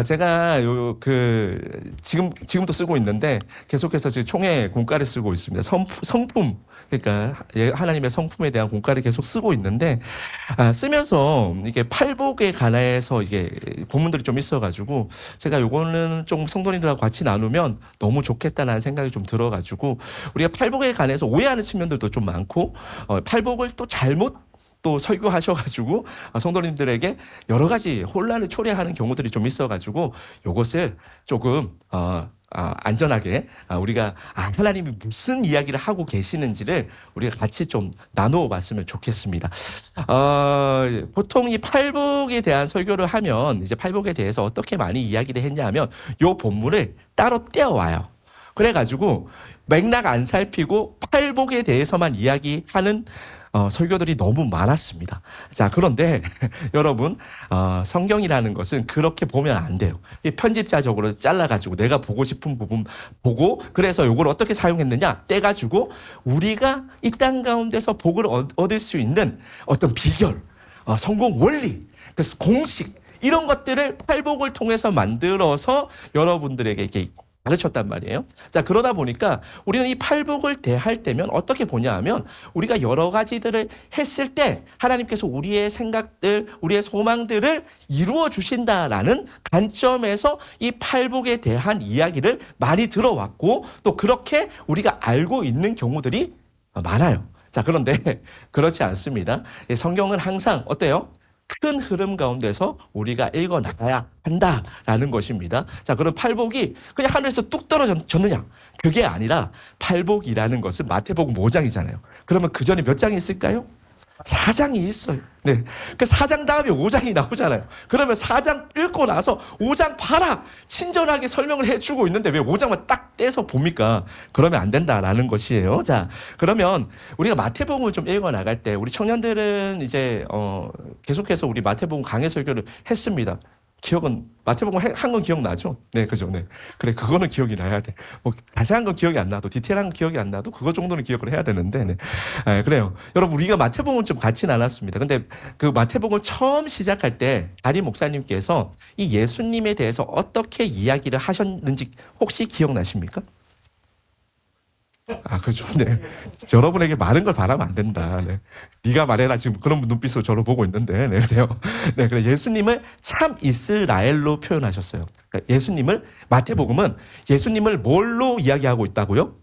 제가 지금도 쓰고 있는데 계속해서 지금 총회 공과를 쓰고 있습니다. 성품, 그러니까 하나님의 성품에 대한 공과를 계속 쓰고 있는데, 쓰면서 이게 팔복에 관해서 이게 본문들이 좀 있어가지고, 제가 요거는 좀 성도님들하고 같이 나누면 너무 좋겠다라는 생각이 좀 들어가지고, 우리가 팔복에 관해서 오해하는 측면들도 좀 많고, 팔복을 또 잘못 또 설교하셔가지고 성도님들에게 여러 가지 혼란을 초래하는 경우들이 좀 있어가지고 요것을 조금 안전하게 우리가 하나님이 무슨 이야기를 하고 계시는지를 우리가 같이 좀 나누어 봤으면 좋겠습니다. 보통 이 팔복에 대한 설교를 하면 이제 팔복에 대해서 어떻게 많이 이야기를 했냐면 요 본문을 따로 떼어와요. 그래가지고 맥락 안 살피고 팔복에 대해서만 이야기하는 설교들이 너무 많았습니다. 자, 그런데 여러분, 성경이라는 것은 그렇게 보면 안 돼요. 편집자적으로 잘라가지고 내가 보고 싶은 부분 보고, 그래서 이걸 어떻게 사용했느냐 떼가지고 우리가 이 땅 가운데서 복을 얻을 수 있는 어떤 비결, 성공 원리, 그래서 공식 이런 것들을 팔복을 통해서 만들어서 여러분들에게 이렇게 가르쳤단 말이에요. 자, 그러다 보니까 우리는 이 팔복을 대할 때면 어떻게 보냐 하면 우리가 여러 가지들을 했을 때 하나님께서 우리의 생각들, 우리의 소망들을 이루어 주신다라는 관점에서 이 팔복에 대한 이야기를 많이 들어왔고 또 그렇게 우리가 알고 있는 경우들이 많아요. 자, 그런데 그렇지 않습니다. 성경은 항상 어때요? 큰 흐름 가운데서 우리가 읽어 나가야 한다라는 것입니다. 자, 그럼 팔복이 그냥 하늘에서 뚝 떨어졌느냐? 그게 아니라 팔복이라는 것은 마태복음 5장이잖아요. 그러면 그 전에 몇 장이 있을까요? 4장이 있어요. 네. 그 4장 다음에 5장이 나오잖아요. 그러면 4장 읽고 나서 5장 봐라! 친절하게 설명을 해주고 있는데 왜 5장만 딱 떼서 봅니까? 그러면 안 된다라는 것이에요. 자, 그러면 우리가 마태복음을 좀 읽어 나갈 때 우리 청년들은 이제, 계속해서 우리 마태복음 강해 설교를 했습니다. 기억은 마태복음 한 건 기억나죠? 네, 그죠. 네. 그래, 그거는 기억이 나야 돼. 뭐 자세한 건 기억이 안 나도 디테일한 건 기억이 안 나도 그거 정도는 기억을 해야 되는데, 네. 그래요. 여러분 우리가 마태복음을 좀 같이 나눴습니다. 근데 그 마태복음을 처음 시작할 때 다리 목사님께서 이 예수님에 대해서 어떻게 이야기를 하셨는지 혹시 기억나십니까? 그렇죠. 네. 여러분에게 많은 걸 바라면 안 된다. 네. 네가 말해라. 지금 그런 눈빛으로 저를 보고 있는데. 네, 그래요. 네, 그래. 예수님을 참 이스라엘로 표현하셨어요. 그러니까 예수님을, 마태복음은 예수님을 뭘로 이야기하고 있다고요?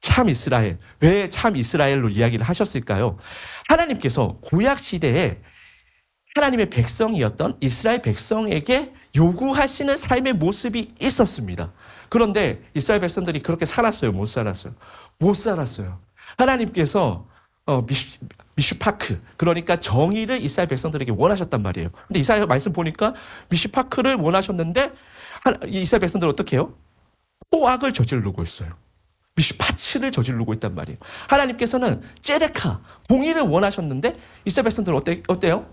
참 이스라엘. 왜 참 이스라엘로 이야기를 하셨을까요? 하나님께서 구약 시대에 하나님의 백성이었던 이스라엘 백성에게 요구하시는 삶의 모습이 있었습니다. 그런데 이스라엘 백성들이 그렇게 살았어요? 못 살았어요? 못 살았어요. 하나님께서 미슈파크, 그러니까 정의를 이스라엘 백성들에게 원하셨단 말이에요. 근데 이사야 말씀 보니까 미슈파크를 원하셨는데 이스라엘 백성들은 어떻게 해요? 포악을 저지르고 있어요. 미슈파츠를 저지르고 있단 말이에요. 하나님께서는 ጼ레카, 공의를 원하셨는데 이스라엘 백성들은 어때요?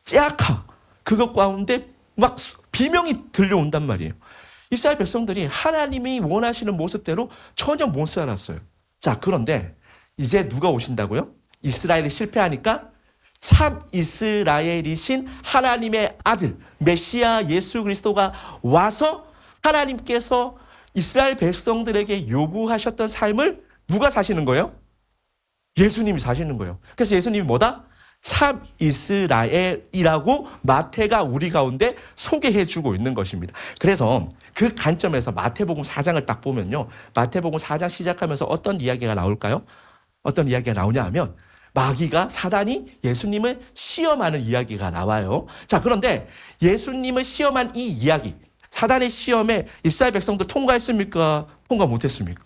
째아카, 그것 가운데 막 비명이 들려온단 말이에요. 이스라엘 백성들이 하나님이 원하시는 모습대로 전혀 못 살았어요. 자, 그런데 이제 누가 오신다고요? 이스라엘이 실패하니까 참 이스라엘이신 하나님의 아들 메시아 예수 그리스도가 와서 하나님께서 이스라엘 백성들에게 요구하셨던 삶을 누가 사시는 거예요? 예수님이 사시는 거예요. 그래서 예수님이 뭐다? 참 이스라엘이라고 마태가 우리 가운데 소개해주고 있는 것입니다. 그래서 그 관점에서 마태복음 4장을 딱 보면요. 마태복음 4장 시작하면서 어떤 이야기가 나올까요? 어떤 이야기가 나오냐 하면 마귀가 사단이 예수님을 시험하는 이야기가 나와요. 자, 그런데 예수님을 시험한 이 이야기, 사단의 시험에 이스라엘 백성들 통과했습니까? 통과 못했습니까?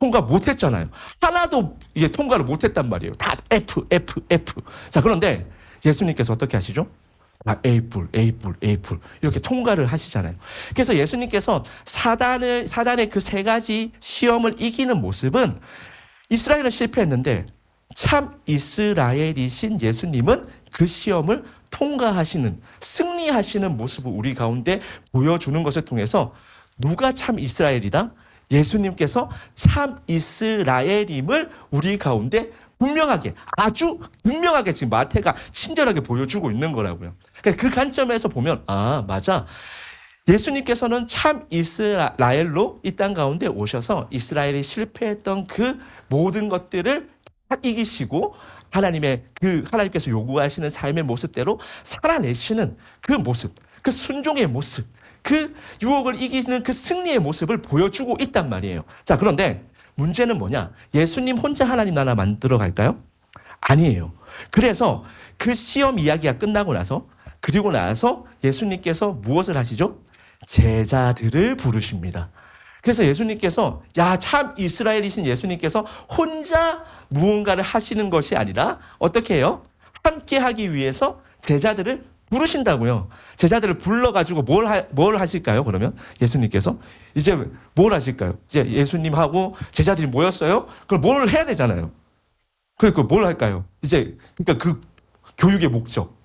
통과 못했잖아요. 하나도 이게 통과를 못했단 말이에요. 다 F. 자, 그런데 예수님께서 어떻게 하시죠? A+, 이렇게 통과를 하시잖아요. 그래서 예수님께서 사단의 그 세 가지 시험을 이기는 모습은 이스라엘은 실패했는데 참 이스라엘이신 예수님은 그 시험을 통과하시는, 승리하시는 모습을 우리 가운데 보여주는 것을 통해서 누가 참 이스라엘이다? 예수님께서 참 이스라엘임을 우리 가운데 분명하게, 아주 분명하게 지금 마태가 친절하게 보여주고 있는 거라고요. 그러니까 그 관점에서 보면 아, 맞아. 예수님께서는 참 이스라엘로 이 땅 가운데 오셔서 이스라엘이 실패했던 그 모든 것들을 다 이기시고 하나님께서 요구하시는 삶의 모습대로 살아내시는 그 모습, 그 순종의 모습, 그 유혹을 이기는 그 승리의 모습을 보여주고 있단 말이에요. 자, 그런데 문제는 뭐냐? 예수님 혼자 하나님 나라 만들어 갈까요? 아니에요. 그래서 그 시험 이야기가 끝나고 나서 그리고 나서 예수님께서 무엇을 하시죠? 제자들을 부르십니다. 그래서 예수님께서 참 이스라엘이신 예수님께서 혼자 무언가를 하시는 것이 아니라 어떻게 해요? 함께 하기 위해서 제자들을 부르신다고요. 제자들을 불러가지고 뭘 하실까요? 그러면 예수님께서 이제 뭘 하실까요? 이제 예수님하고 제자들이 모였어요? 그럼 뭘 해야 되잖아요. 그러니까 뭘 할까요? 그러니까 그 교육의 목적.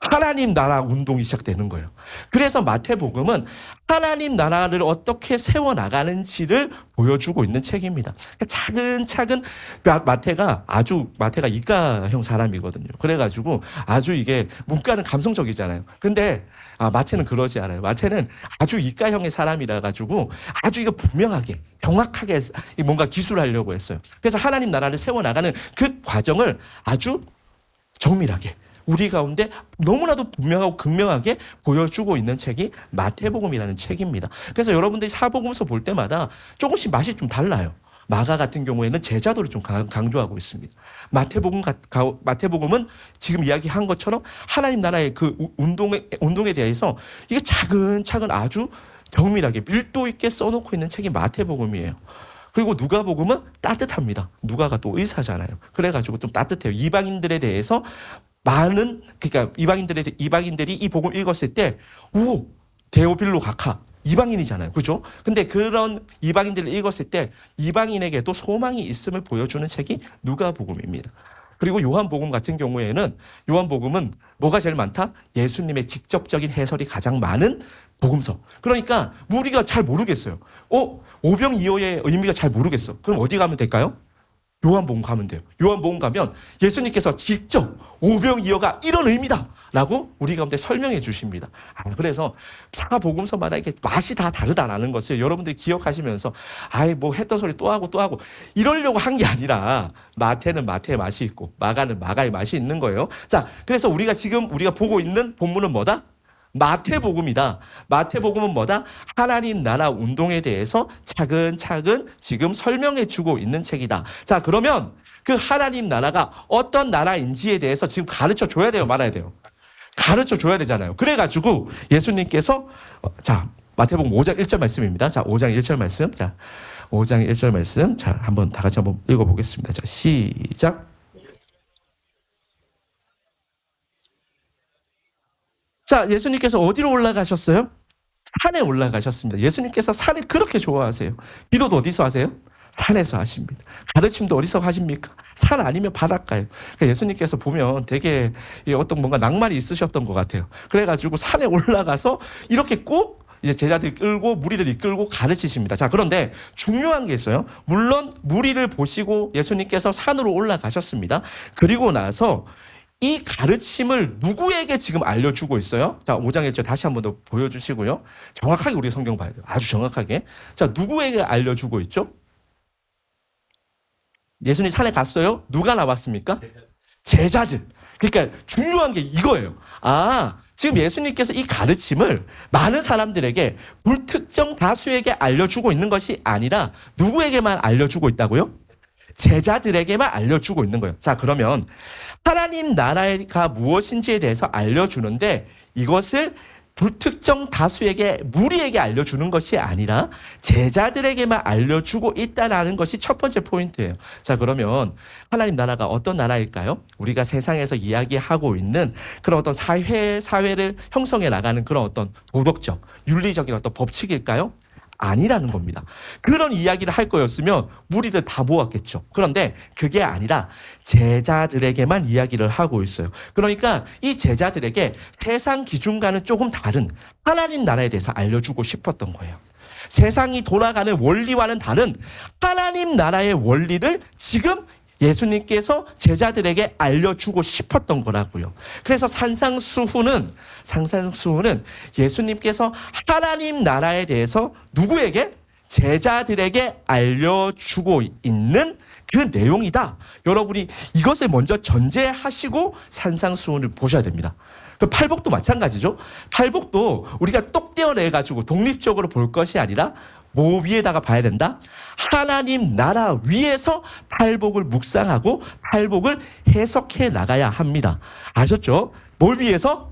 하나님 나라 운동이 시작되는 거예요. 그래서 마태복음은 하나님 나라를 어떻게 세워나가는지를 보여주고 있는 책입니다. 차근차근 마태가 이과형 사람이거든요. 그래가지고 아주 이게 문과는 감성적이잖아요. 근데 마태는 그러지 않아요. 마태는 아주 이과형의 사람이라 가지고 아주 이거 분명하게 정확하게 뭔가 기술하려고 했어요. 그래서 하나님 나라를 세워나가는 그 과정을 아주 정밀하게 우리 가운데 너무나도 분명하고 극명하게 보여주고 있는 책이 마태복음이라는 책입니다. 그래서 여러분들이 사복음서 볼 때마다 조금씩 맛이 좀 달라요. 마가 같은 경우에는 제자도를 좀 강조하고 있습니다. 마태복음은 지금 이야기한 것처럼 하나님 나라의 그 운동에 대해서 이게 차근차근 아주 정밀하게 밀도 있게 써놓고 있는 책이 마태복음이에요. 그리고 누가복음은 따뜻합니다. 누가가 또 의사잖아요. 그래가지고 좀 따뜻해요. 이방인들에 대해서 그러니까 이방인들이 이 복음 읽었을 때, 데오빌로 각하, 이방인이잖아요. 그죠? 근데 그런 이방인들을 읽었을 때, 이방인에게도 소망이 있음을 보여주는 책이 누가복음입니다. 그리고 요한복음 같은 경우에는, 요한복음은 뭐가 제일 많다? 예수님의 직접적인 해설이 가장 많은 복음서. 그러니까, 우리가 잘 모르겠어요. 오병이어의 의미가 잘 모르겠어. 그럼 어디 가면 될까요? 요한복음 가면 돼요. 요한복음 가면 예수님께서 직접 오병이어가 이런 의미다 라고 우리 가운데 설명해 주십니다. 그래서 사복음서마다 이게 맛이 다 다르다라는 것을 여러분들이 기억하시면서 뭐 했던 소리 또 하고 이러려고 한 게 아니라 마태는 마태의 맛이 있고 마가는 마가의 맛이 있는 거예요. 자, 그래서 우리가 보고 있는 본문은 뭐다? 마태복음이다. 마태복음은 뭐다? 하나님 나라 운동에 대해서 차근차근 지금 설명해 주고 있는 책이다. 자, 그러면 그 하나님 나라가 어떤 나라인지에 대해서 지금 가르쳐 줘야 돼요? 말아야 돼요? 가르쳐 줘야 되잖아요. 그래가지고 예수님께서 마태복음 5장 1절 말씀입니다. 자, 5장 1절 말씀. 자, 5장 1절 말씀. 자, 다 같이 한번 읽어보겠습니다. 자, 시작. 자, 예수님께서 어디로 올라가셨어요? 산에 올라가셨습니다. 예수님께서 산을 그렇게 좋아하세요. 기도도 어디서 하세요? 산에서 하십니다. 가르침도 어디서 하십니까? 산 아니면 바닷가예요. 그러니까 예수님께서 보면 되게 어떤 뭔가 낭만이 있으셨던 것 같아요. 그래가지고 산에 올라가서 이렇게 꼭 이제 제자들이 끌고 무리들이 끌고 가르치십니다. 자, 그런데 중요한 게 있어요. 물론 무리를 보시고 예수님께서 산으로 올라가셨습니다. 그리고 나서 이 가르침을 누구에게 지금 알려주고 있어요? 자, 5장 1절 다시 한번 더 보여주시고요. 정확하게 우리 성경 봐야 돼요. 아주 정확하게. 자, 누구에게 알려주고 있죠? 예수님 산에 갔어요? 누가 나왔습니까? 제자들. 그러니까 중요한 게 이거예요. 지금 예수님께서 이 가르침을 많은 사람들에게 불특정 다수에게 알려주고 있는 것이 아니라 누구에게만 알려주고 있다고요? 제자들에게만 알려주고 있는 거예요. 자, 그러면 하나님 나라가 무엇인지에 대해서 알려주는데 이것을 불특정 다수에게 무리에게 알려주는 것이 아니라 제자들에게만 알려주고 있다는 것이 첫 번째 포인트예요. 자, 그러면 하나님 나라가 어떤 나라일까요? 우리가 세상에서 이야기하고 있는 그런 어떤 사회를 형성해 나가는 그런 어떤 도덕적, 윤리적인 어떤 법칙일까요? 아니라는 겁니다. 그런 이야기를 할 거였으면 무리들 다 모았겠죠. 그런데 그게 아니라 제자들에게만 이야기를 하고 있어요. 그러니까 이 제자들에게 세상 기준과는 조금 다른 하나님 나라에 대해서 알려주고 싶었던 거예요. 세상이 돌아가는 원리와는 다른 하나님 나라의 원리를 지금 예수님께서 제자들에게 알려주고 싶었던 거라고요. 그래서 산상수훈은 예수님께서 하나님 나라에 대해서 누구에게? 제자들에게 알려주고 있는 그 내용이다. 여러분이 이것을 먼저 전제하시고 산상수훈을 보셔야 됩니다. 그 팔복도 마찬가지죠. 팔복도 우리가 똑 떼어내가지고 독립적으로 볼 것이 아니라 뭐 위에다가 봐야 된다? 하나님 나라 위에서 팔복을 묵상하고 팔복을 해석해 나가야 합니다. 아셨죠? 뭘 위해서?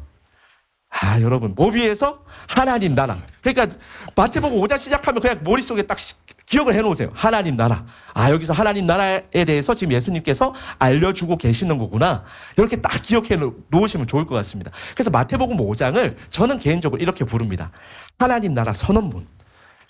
여러분, 뭐 위해서? 하나님 나라. 그러니까 마태복음 5장 시작하면 그냥 머릿속에 딱 기억을 해놓으세요. 하나님 나라. 여기서 하나님 나라에 대해서 지금 예수님께서 알려주고 계시는 거구나. 이렇게 딱 기억해 놓으시면 좋을 것 같습니다. 그래서 마태복음 5장을 저는 개인적으로 이렇게 부릅니다. 하나님 나라 선언문.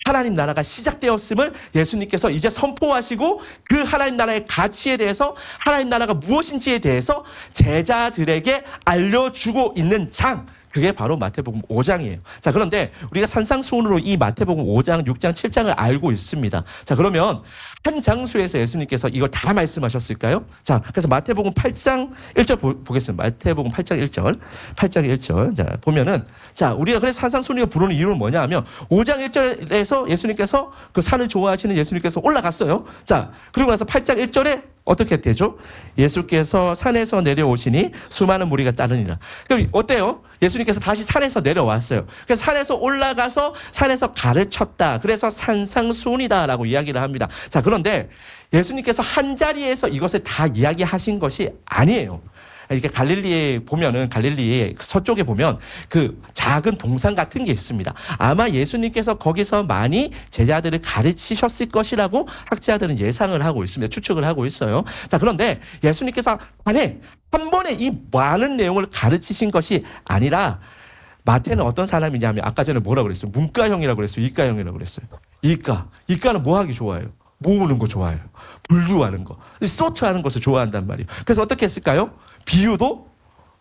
하나님 나라가 시작되었음을 예수님께서 이제 선포하시고 그 하나님 나라의 가치에 대해서 하나님 나라가 무엇인지에 대해서 제자들에게 알려주고 있는 장. 그게 바로 마태복음 5장이에요. 자, 그런데 우리가 산상수훈으로 이 마태복음 5장, 6장, 7장을 알고 있습니다. 자, 그러면 한 장소에서 예수님께서 이걸 다 말씀하셨을까요? 자, 그래서 마태복음 8장 1절 보겠습니다. 마태복음 8장 1절. 8장 1절. 자, 보면은, 자, 우리가 그래서 산상수훈이가 부르는 이유는 뭐냐 하면 5장 1절에서 예수님께서 그 산을 좋아하시는 예수님께서 올라갔어요. 자, 그리고 나서 8장 1절에 어떻게 되죠? 예수께서 산에서 내려오시니 수많은 무리가 따르니라. 그럼 어때요? 예수님께서 다시 산에서 내려왔어요. 그래서 산에서 올라가서 산에서 가르쳤다. 그래서 산상수훈이다라고 이야기를 합니다. 자, 그런데 예수님께서 한 자리에서 이것을 다 이야기하신 것이 아니에요. 이렇게 갈릴리에 보면은 갈릴리의 서쪽에 보면 그 작은 동산 같은 게 있습니다. 아마 예수님께서 거기서 많이 제자들을 가르치셨을 것이라고 학자들은 예상을 하고 있습니다. 추측을 하고 있어요. 자, 그런데 예수님께서 한 번에 이 많은 내용을 가르치신 것이 아니라 마태는 어떤 사람이냐면 아까 전에 뭐라고 그랬어요? 문과형이라고 그랬어요? 이과형이라고 그랬어요? 이과는 뭐 하기 좋아해요? 모으는 거 좋아해요. 분류하는 거. 소트하는 것을 좋아한단 말이에요. 그래서 어떻게 했을까요? 비유도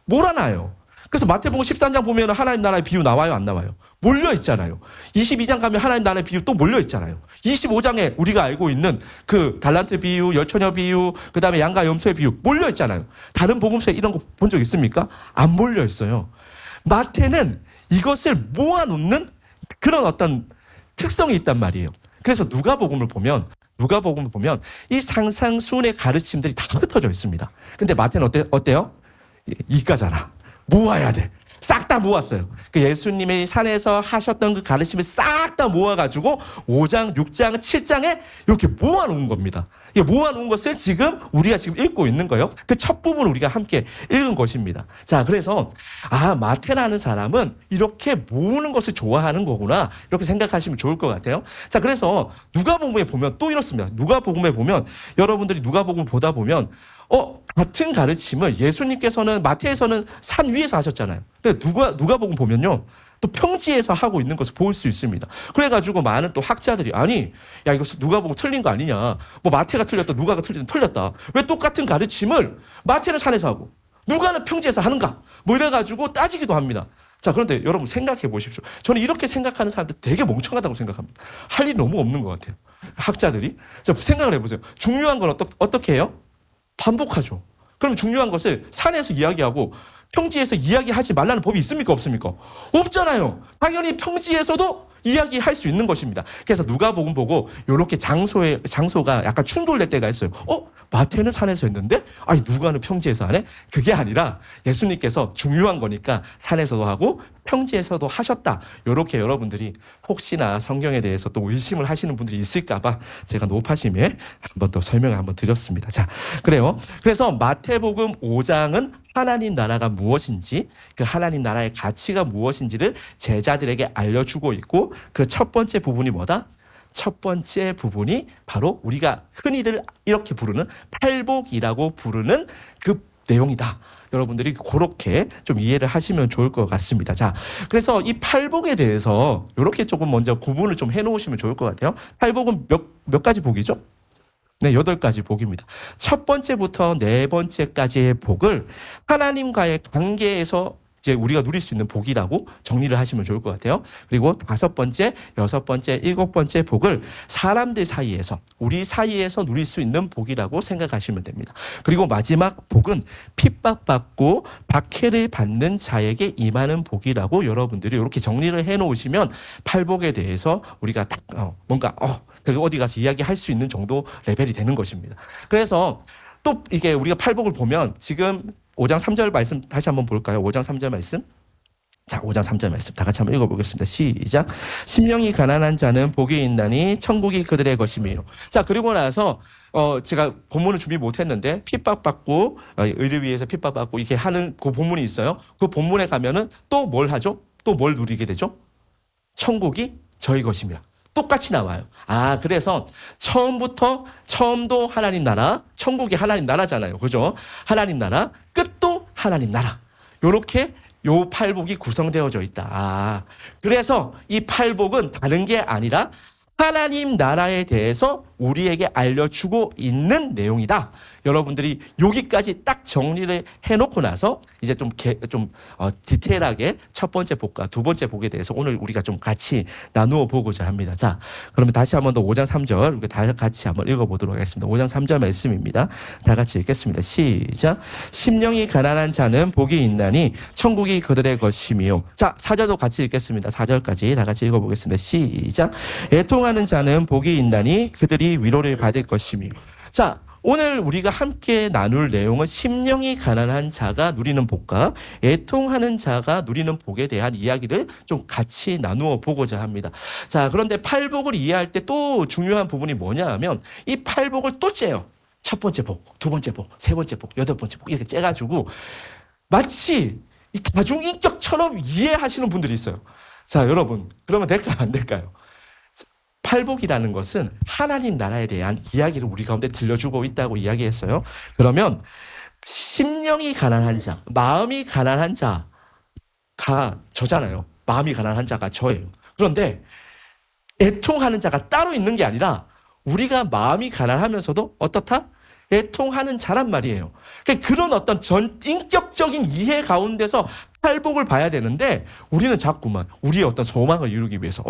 몰아놔요. 그래서 마태복음 13장 보면 하나님 나라의 비유 나와요? 안 나와요? 몰려 있잖아요. 22장 가면 하나님 나라의 비유 또 몰려 있잖아요. 25장에 우리가 알고 있는 그 달란트 비유, 열처녀 비유, 그 다음에 양과 염소의 비유 몰려 있잖아요. 다른 복음서에 이런 거 본 적 있습니까? 안 몰려 있어요. 마태는 이것을 모아놓는 그런 어떤 특성이 있단 말이에요. 그래서 누가복음을 보면 이 상상수훈의 가르침들이 다 흩어져 있습니다. 근데 마태는 어때요? 이과잖아. 모아야 돼. 싹 다 모았어요. 그 예수님의 산에서 하셨던 그 가르침을 싹 다 모아가지고 5장, 6장, 7장에 이렇게 모아놓은 겁니다. 이 모아놓은 것을 지금 우리가 지금 읽고 있는 거예요. 그 첫 부분을 우리가 함께 읽은 것입니다. 자, 그래서 마태라는 사람은 이렇게 모으는 것을 좋아하는 거구나 이렇게 생각하시면 좋을 것 같아요. 자, 그래서 누가복음에 보면 또 이렇습니다. 누가복음에 보면 여러분들이 누가복음 보다 보면 같은 가르침을 예수님께서는 마태에서는 산 위에서 하셨잖아요. 근데 누가복음 보면요. 또 평지에서 하고 있는 것을 볼 수 있습니다. 그래가지고 많은 또 학자들이 야 이거 누가복음 틀린 거 아니냐. 뭐 마태가 틀렸다 누가가 틀렸다. 왜 똑같은 가르침을 마태는 산에서 하고 누가는 평지에서 하는가. 뭐 이래가지고 따지기도 합니다. 자, 그런데 여러분 생각해 보십시오. 저는 이렇게 생각하는 사람들 되게 멍청하다고 생각합니다. 할 일이 너무 없는 것 같아요. 학자들이. 자, 생각을 해보세요. 중요한 건 어떻게 해요? 반복하죠. 그럼 중요한 것을 산에서 이야기하고 평지에서 이야기하지 말라는 법이 있습니까? 없습니까? 없잖아요. 당연히 평지에서도 이야기할 수 있는 것입니다. 그래서 누가복음 보고 이렇게 장소가 약간 충돌될 때가 있어요. 마태는 산에서 했는데 누가는 평지에서 하네? 그게 아니라 예수님께서 중요한 거니까 산에서도 하고 평지에서도 하셨다. 이렇게 여러분들이 혹시나 성경에 대해서 또 의심을 하시는 분들이 있을까 봐 제가 노파심에 한번 더 설명을 한번 드렸습니다. 자, 그래요. 그래서 마태복음 5장은 하나님 나라가 무엇인지 그 하나님 나라의 가치가 무엇인지를 제자들에게 알려주고 있고 그 첫 번째 부분이 뭐다? 첫 번째 부분이 바로 우리가 흔히들 이렇게 부르는 팔복이라고 부르는 그 내용이다. 여러분들이 그렇게 좀 이해를 하시면 좋을 것 같습니다. 자, 그래서 이 팔복에 대해서 이렇게 조금 먼저 구분을 좀 해놓으시면 좋을 것 같아요. 팔복은 몇 가지 복이죠? 네, 8가지 복입니다. 첫 번째부터 네 번째까지의 복을 하나님과의 관계에서 이제 우리가 누릴 수 있는 복이라고 정리를 하시면 좋을 것 같아요. 그리고 5번째, 6번째, 7번째 복을 사람들 사이에서, 우리 사이에서 누릴 수 있는 복이라고 생각하시면 됩니다. 그리고 마지막 복은 핍박받고 박해를 받는 자에게 임하는 복이라고 여러분들이 이렇게 정리를 해놓으시면 팔복에 대해서 우리가 딱 뭔가 어디 가서 이야기할 수 있는 정도 레벨이 되는 것입니다. 그래서 또 이게 우리가 팔복을 보면 지금 5장 3절 말씀 다시 한번 볼까요? 5장 3절 말씀. 자, 5장 3절 말씀 다 같이 한번 읽어보겠습니다. 시작. 심령이 가난한 자는 복이 있나니 천국이 그들의 것이며. 자, 그리고 나서 제가 본문을 준비 못했는데 핍박받고 의를 위해서 핍박받고 이렇게 하는 그 본문이 있어요. 그 본문에 가면은 또 뭘 하죠? 또 뭘 누리게 되죠? 천국이 저희 것이며. 똑같이 나와요. 그래서 처음도 하나님 나라, 천국이 하나님 나라잖아요. 그죠? 하나님 나라, 끝도 하나님 나라. 요렇게 요 팔복이 구성되어져 있다. 그래서 이 팔복은 다른 게 아니라 하나님 나라에 대해서 우리에게 알려주고 있는 내용이다. 여러분들이 여기까지 딱 정리를 해놓고 나서 이제 좀 디테일하게 첫 번째 복과 두 번째 복에 대해서 오늘 우리가 좀 같이 나누어 보고자 합니다. 자, 그러면 다시 한번 더 5장 3절 우리 다 같이 한번 읽어보도록 하겠습니다. 5장 3절 말씀입니다. 다 같이 읽겠습니다. 시작. 심령이 가난한 자는 복이 있나니 천국이 그들의 것이며. 자, 4절도 같이 읽겠습니다. 4절까지 다 같이 읽어보겠습니다. 시작. 애통하는 자는 복이 있나니 그들이 위로를 받을 것이며. 자, 오늘 우리가 함께 나눌 내용은 심령이 가난한 자가 누리는 복과 애통하는 자가 누리는 복에 대한 이야기를 좀 같이 나누어 보고자 합니다. 자, 그런데 팔복을 이해할 때 또 중요한 부분이 뭐냐 하면 이 팔복을 또 째요. 첫 번째 복, 두 번째 복, 세 번째 복, 여덟 번째 복 이렇게 째가지고 마치 이 다중인격처럼 이해하시는 분들이 있어요. 자, 여러분 그러면 될까요? 안 될까요? 팔복이라는 것은 하나님 나라에 대한 이야기를 우리 가운데 들려주고 있다고 이야기했어요. 그러면 심령이 가난한 자, 마음이 가난한 자가 저잖아요. 마음이 가난한 자가 저예요. 그런데 애통하는 자가 따로 있는 게 아니라 우리가 마음이 가난하면서도 어떻다? 애통하는 자란 말이에요. 그런 어떤 인격적인 이해 가운데서 팔복을 봐야 되는데 우리는 자꾸만 우리의 어떤 소망을 이루기 위해서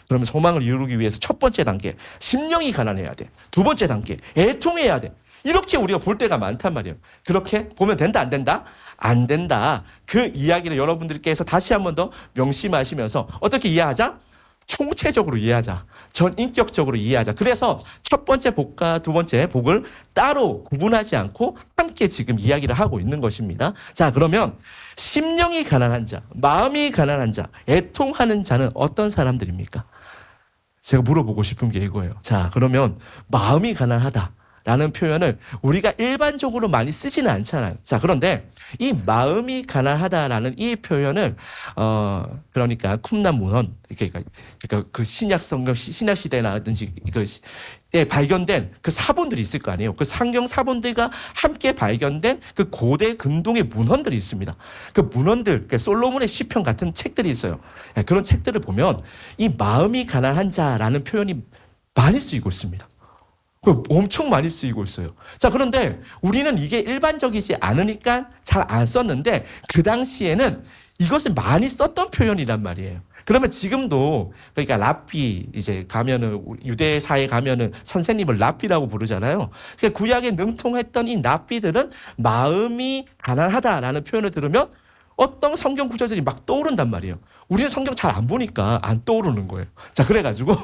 그러면 소망을 이루기 위해서 첫 번째 단계 심령이 가난해야 돼. 두 번째 단계 애통해야 돼. 이렇게 우리가 볼 때가 많단 말이에요. 그렇게 보면 된다 안 된다? 안 된다. 그 이야기를 여러분들께서 다시 한 번 더 명심하시면서 어떻게 이해하자? 총체적으로 이해하자. 전인격적으로 이해하자. 그래서 첫 번째 복과 두 번째 복을 따로 구분하지 않고 함께 지금 이야기를 하고 있는 것입니다. 자, 그러면 심령이 가난한 자, 마음이 가난한 자, 애통하는 자는 어떤 사람들입니까? 제가 물어보고 싶은 게 이거예요. 자, 그러면 마음이 가난하다라는 표현을 우리가 일반적으로 많이 쓰지는 않잖아요. 자, 그런데 이 마음이 가난하다라는 이 표현을 그러니까 쿰난 문헌 그러니까 그 신약 시대나든지 예, 발견된 그 사본들이 있을 거 아니에요. 그 상경 사본들과 함께 발견된 그 고대 근동의 문헌들이 있습니다. 그 문헌들, 솔로몬의 시편 같은 책들이 있어요. 예, 그런 책들을 보면 이 마음이 가난한 자라는 표현이 많이 쓰이고 있습니다. 엄청 많이 쓰이고 있어요. 자, 그런데 우리는 이게 일반적이지 않으니까 잘 안 썼는데 그 당시에는 이것을 많이 썼던 표현이란 말이에요. 그러면 지금도 그러니까 랍비 이제 가면은 유대사에 가면은 선생님을 랍비라고 부르잖아요. 그러니까 구약에 능통했던 이 랍비들은 마음이 가난하다라는 표현을 들으면 어떤 성경 구절들이 막 떠오른단 말이에요. 우리는 성경 잘 안 보니까 안 떠오르는 거예요. 자, 그래가지고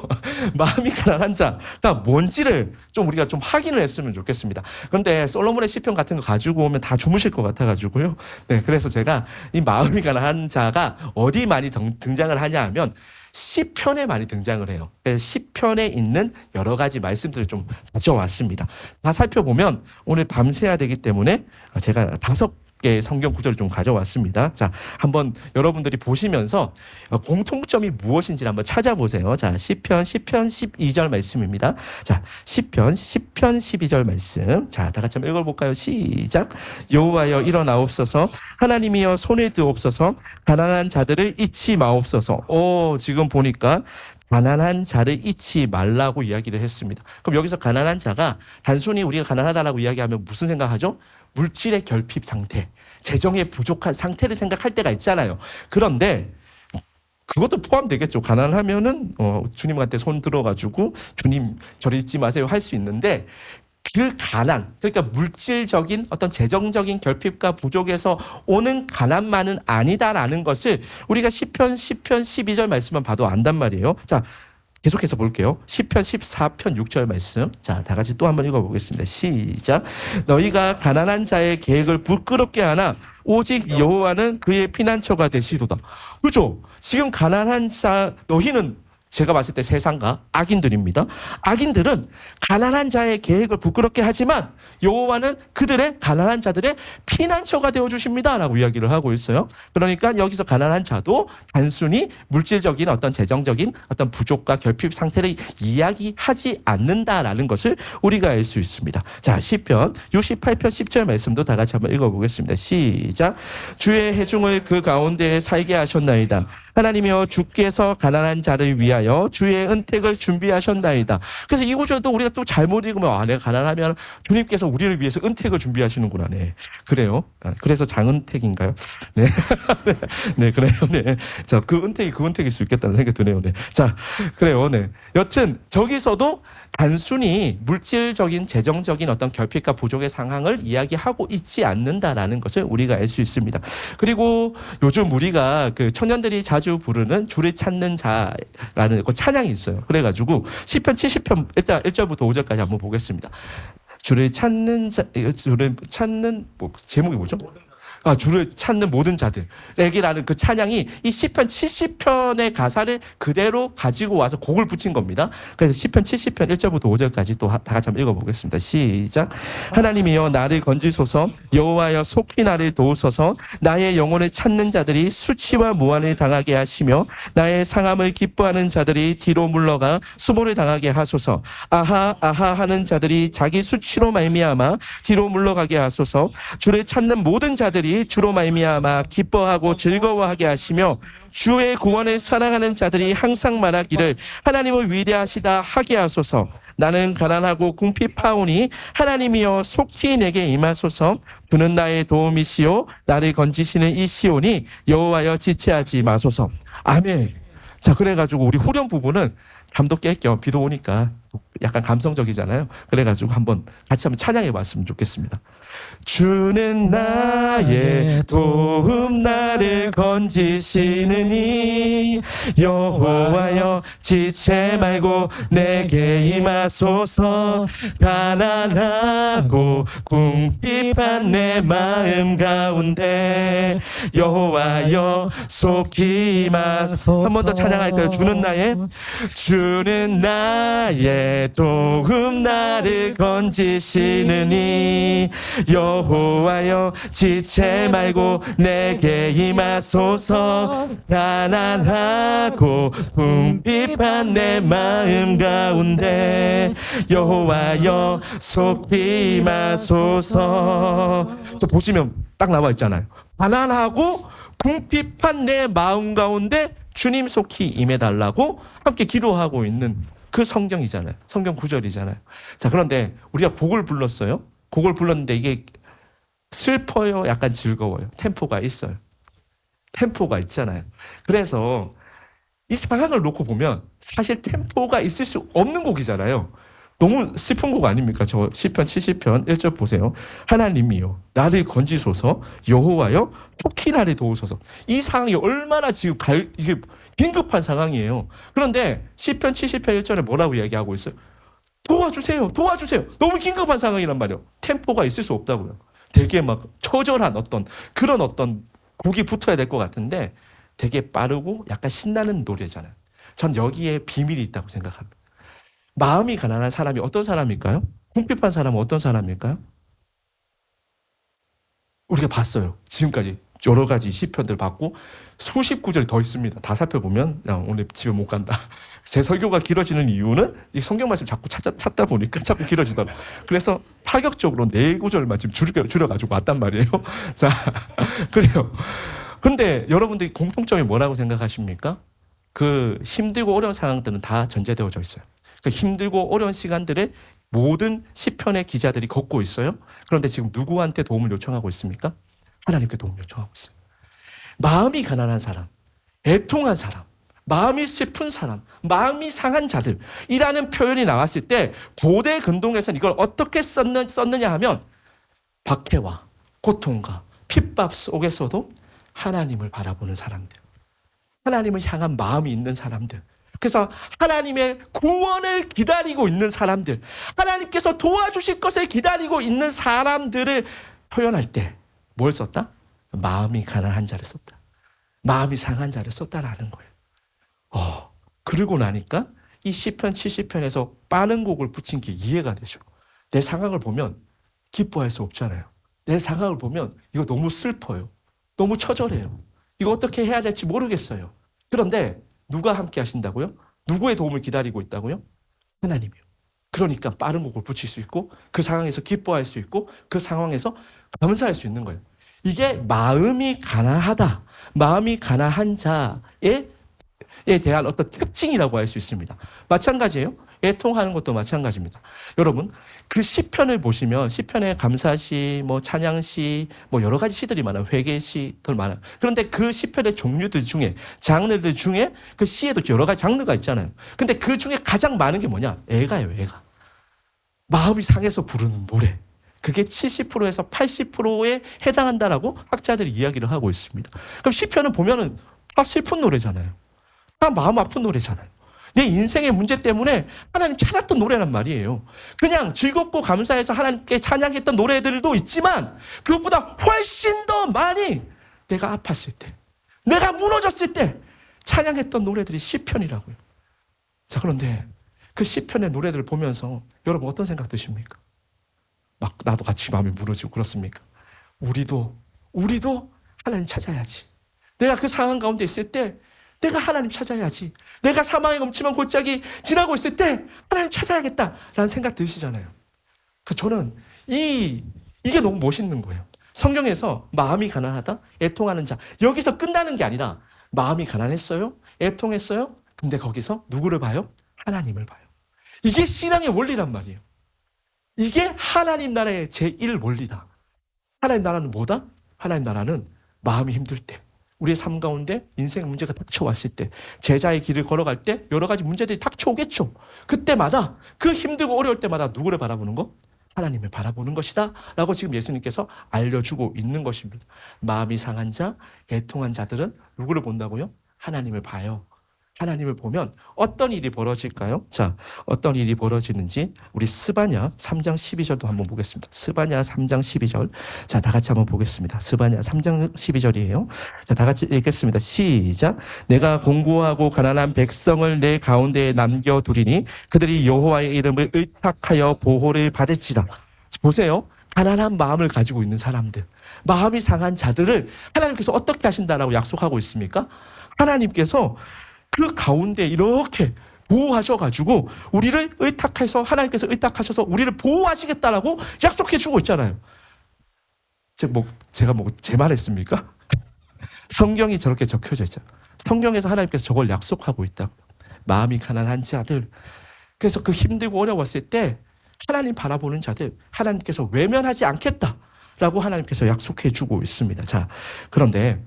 마음이 가난한 자가 뭔지를 좀 우리가 좀 확인을 했으면 좋겠습니다. 그런데 솔로몬의 시편 같은 거 가지고 오면 다 주무실 것 같아가지고요. 네, 그래서 제가 이 마음이 가난한 자가 어디 많이 등장을 하냐 하면 시편에 많이 등장을 해요. 시편에 있는 여러 가지 말씀들을 좀 가져왔습니다. 다 살펴보면 오늘 밤새야 되기 때문에 제가 5개의 성경 구절을 좀 가져왔습니다. 자, 한번 여러분들이 보시면서 공통점이 무엇인지 한번 찾아보세요. 자, 시편 12절 말씀입니다. 자, 시편 12절 말씀. 자, 다 같이 한번 읽어볼까요? 시작. 여호와여 일어나옵소서. 하나님이여 손을 드옵소서. 가난한 자들을 잊지 마옵소서. 지금 보니까 가난한 자를 잊지 말라고 이야기를 했습니다. 그럼 여기서 가난한 자가 단순히 우리가 가난하다라고 이야기하면 무슨 생각하죠? 물질의 결핍 상태. 재정에 부족한 상태를 생각할 때가 있잖아요. 그런데 그것도 포함되겠죠. 가난하면은 주님한테 손 들어가지고 주님 저를 잊지 마세요 할 수 있는데 그 가난, 그러니까 물질적인 어떤 재정적인 결핍과 부족에서 오는 가난만은 아니다라는 것을 우리가 시편 12절 말씀만 봐도 안단 말이에요. 자, 계속해서 볼게요. 시편 14편 6절 말씀. 자, 다 같이 또 한번 읽어보겠습니다. 시작. 너희가 가난한 자의 계획을 부끄럽게 하나 오직 여호와는 그의 피난처가 되시도다. 그렇죠? 지금 가난한 자 너희는 제가 봤을 때 세상과 악인들입니다. 악인들은 가난한 자의 계획을 부끄럽게 하지만 여호와는 그들의 가난한 자들의 피난처가 되어 주십니다라고 이야기를 하고 있어요. 그러니까 여기서 가난한 자도 단순히 물질적인 어떤 재정적인 어떤 부족과 결핍 상태를 이야기하지 않는다라는 것을 우리가 알 수 있습니다. 자, 시편 68편 10절 말씀도 다 같이 한번 읽어보겠습니다. 시작. 주의 해중을 그 가운데에 살게 하셨나이다. 하나님이여 주께서 가난한 자를 위하여 주의 은택을 준비하셨나이다. 그래서 이 구절도 우리가 또 잘못 읽으면 내가 가난하면 주님께서 우리를 위해서 은택을 준비하시는구나. 네, 그래요. 그래서 장은택인가요? 네, 네, 그래요. 네, 자, 그 은택일 수 있겠다는 생각이 드네요. 네, 자, 그래요. 네, 여튼 저기서도 단순히 물질적인 재정적인 어떤 결핍과 부족의 상황을 이야기하고 있지 않는다라는 것을 우리가 알 수 있습니다. 그리고 요즘 우리가 그 청년들이 자주 부르는 주를 찾는 자라는 그 찬양이 있어요. 그래가지고 시편 70편 일단 1절부터 5절까지 한번 보겠습니다. 주를 찾는 제목이 뭐죠? 주를 찾는 모든 자들에게라는 그 찬양이 이 시편 70편의 가사를 그대로 가지고 와서 곡을 붙인 겁니다. 그래서 시편 70편 1절부터 5절까지 또 다 같이 한번 읽어보겠습니다. 시작. 하나님이여 나를 건지소서 여호와여 속히 나를 도우소서 나의 영혼을 찾는 자들이 수치와 무한을 당하게 하시며 나의 상함을 기뻐하는 자들이 뒤로 물러가 수모를 당하게 하소서. 아하 아하 하는 자들이 자기 수치로 말미암아 뒤로 물러가게 하소서. 주를 찾는 모든 자들이 주로 말미암아 기뻐하고 즐거워하게 하시며 주의 구원을 사랑하는 자들이 항상 말하기를 하나님을 위대하시다 하게 하소서. 나는 가난하고 궁핍하오니 하나님이여 속히 내게 임하소서. 주는 나의 도움이시오 나를 건지시는 이시오니 여호와여 지체하지 마소서. 아멘. 자, 그래가지고 우리 후렴 부분은 잠도 깰 겸 비도 오니까 약간 감성적이잖아요. 그래가지고 같이 한번 찬양해 봤으면 좋겠습니다. 주는 나의 도움 나를 건지시느니 여호와여 지체 말고 내게 임하소서. 가난하고 궁핍한 내 마음 가운데 여호와여 속히 임하소서. 한 번 더 찬양할까요? 주는 나의 도움 나를 건지시느니 여호와여 지체 말고 내게 임하소서. 가난하고 궁핍한 내 마음 가운데 여호와여 속히 임하소서. 또 보시면 딱 나와 있잖아요. 가난하고 궁핍한 내 마음 가운데 주님 속히 임해달라고 함께 기도하고 있는 그 성경이잖아요. 성경 구절이잖아요. 자, 그런데 우리가 곡을 불렀어요. 곡을 불렀는데 이게 슬퍼요? 약간 즐거워요? 템포가 있어요. 템포가 있잖아요. 그래서 이 상황을 놓고 보면 사실 템포가 있을 수 없는 곡이잖아요. 너무 슬픈 곡 아닙니까? 저 시편 70편 1절 보세요. 하나님이여 나를 건지소서 여호와여 속히 나를 도우소서. 이 상황이 얼마나 지금 이게 긴급한 상황이에요. 그런데 시편 70편 1절에 뭐라고 이야기하고 있어요? 도와주세요. 너무 긴급한 상황이란 말이에요. 템포가 있을 수 없다고요. 되게 막 처절한 그런 곡이 붙어야 될 것 같은데 되게 빠르고 약간 신나는 노래잖아요. 전 여기에 비밀이 있다고 생각합니다. 마음이 가난한 사람이 어떤 사람일까요? 궁핍한 사람은 어떤 사람일까요? 우리가 봤어요. 지금까지 여러 가지 시편들 봤고 수십 구절이 더 있습니다. 다 살펴보면 오늘 집에 못 간다. 제 설교가 길어지는 이유는 이 성경 말씀 자꾸 찾다 보니까 자꾸 길어지더라. 그래서 파격적으로 4구절만 지금 줄여가지고 왔단 말이에요. 자, 그래요. 근데 여러분들이 공통점이 뭐라고 생각하십니까? 그 힘들고 어려운 상황들은 다 전제되어져 있어요. 그 힘들고 어려운 시간들에 모든 시편의 기자들이 걷고 있어요. 그런데 지금 누구한테 도움을 요청하고 있습니까? 하나님께 도움 요청하고 있어요. 마음이 가난한 사람, 애통한 사람, 마음이 슬픈 사람, 마음이 상한 자들이라는 표현이 나왔을 때 고대 근동에서는 이걸 어떻게 썼느냐 하면 박해와 고통과 핍박 속에서도 하나님을 바라보는 사람들, 하나님을 향한 마음이 있는 사람들, 그래서 하나님의 구원을 기다리고 있는 사람들, 하나님께서 도와주실 것을 기다리고 있는 사람들을 표현할 때 뭘 썼다? 마음이 가난한 자를 썼다. 마음이 상한 자를 썼다라는 거예요. 그러고 나니까 이 시편 70편에서 빠른 곡을 붙인 게 이해가 되죠. 내 상황을 보면 기뻐할 수 없잖아요. 내 상황을 보면 이거 너무 슬퍼요. 너무 처절해요. 이거 어떻게 해야 될지 모르겠어요. 그런데 누가 함께 하신다고요? 누구의 도움을 기다리고 있다고요? 하나님이요. 그러니까 빠른 곡을 붙일 수 있고 그 상황에서 기뻐할 수 있고 그 상황에서 감사할 수 있는 거예요. 이게 마음이 가난하다. 마음이 가난한 자에 대한 어떤 특징이라고 할 수 있습니다. 마찬가지예요. 애통하는 것도 마찬가지입니다. 여러분, 그 시편을 보시면 시편에 감사시, 찬양시, 여러 가지 시들이 많아요. 회개시들 많아요. 그런데 그 시편의 종류들 중에, 장르들 중에 그 시에도 여러 가지 장르가 있잖아요. 근데 그 중에 가장 많은 게 뭐냐? 애가예요, 애가. 마음이 상해서 부르는 노래. 그게 70%에서 80%에 해당한다라고 학자들이 이야기를 하고 있습니다. 그럼 시편을 보면은 다 슬픈 노래잖아요. 다 마음 아픈 노래잖아요. 내 인생의 문제 때문에 하나님 찾았던 노래란 말이에요. 그냥 즐겁고 감사해서 하나님께 찬양했던 노래들도 있지만 그것보다 훨씬 더 많이 내가 아팠을 때, 내가 무너졌을 때 찬양했던 노래들이 시편이라고요. 자, 그런데 그 시편의 노래들을 보면서 여러분 어떤 생각 드십니까? 막 나도 같이 마음이 무너지고 그렇습니까? 우리도 하나님 찾아야지. 내가 그 상황 가운데 있을 때 내가 하나님 찾아야지. 내가 사망의 넘치면 골짜기 지나고 있을 때 하나님 찾아야겠다라는 생각 드시잖아요. 저는 이게 너무 멋있는 거예요. 성경에서 마음이 가난하다, 애통하는 자. 여기서 끝나는 게 아니라 마음이 가난했어요, 애통했어요. 근데 거기서 누구를 봐요? 하나님을 봐요. 이게 신앙의 원리란 말이에요. 이게 하나님 나라의 제1 원리다. 하나님 나라는 뭐다? 하나님 나라는 마음이 힘들 때, 우리의 삶 가운데 인생 문제가 닥쳐왔을 때, 제자의 길을 걸어갈 때 여러 가지 문제들이 닥쳐오겠죠. 그때마다, 그 힘들고 어려울 때마다 누구를 바라보는 거? 하나님을 바라보는 것이다 라고 지금 예수님께서 알려주고 있는 것입니다. 마음이 상한 자, 애통한 자들은 누구를 본다고요? 하나님을 봐요. 하나님을 보면 어떤 일이 벌어질까요? 자, 어떤 일이 벌어지는지 우리 스바냐 3장 12절도 한번 보겠습니다. 스바냐 3장 12절. 자, 다 같이 한번 보겠습니다. 스바냐 3장 12절이에요. 자, 다 같이 읽겠습니다. 시작. 내가 공고하고 가난한 백성을 내 가운데에 남겨두리니 그들이 여호와의 이름을 의탁하여 보호를 받을지다. 보세요. 가난한 마음을 가지고 있는 사람들, 마음이 상한 자들을 하나님께서 어떻게 하신다라고 약속하고 있습니까? 하나님께서 그 가운데 이렇게 보호하셔가지고 우리를 의탁해서, 하나님께서 의탁하셔서 우리를 보호하시겠다라고 약속해 주고 있잖아요. 제가 제 말 했습니까? 성경이 저렇게 적혀져 있잖아요. 성경에서 하나님께서 저걸 약속하고 있다고요. 마음이 가난한 자들. 그래서 그 힘들고 어려웠을 때 하나님 바라보는 자들, 하나님께서 외면하지 않겠다라고 하나님께서 약속해 주고 있습니다. 자, 그런데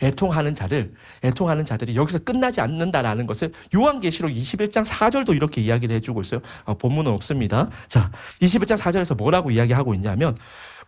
애통하는 자들이 여기서 끝나지 않는다라는 것을 요한계시록 21장 4절도 이렇게 이야기를 해주고 있어요. 본문은 없습니다. 자, 21장 4절에서 뭐라고 이야기하고 있냐면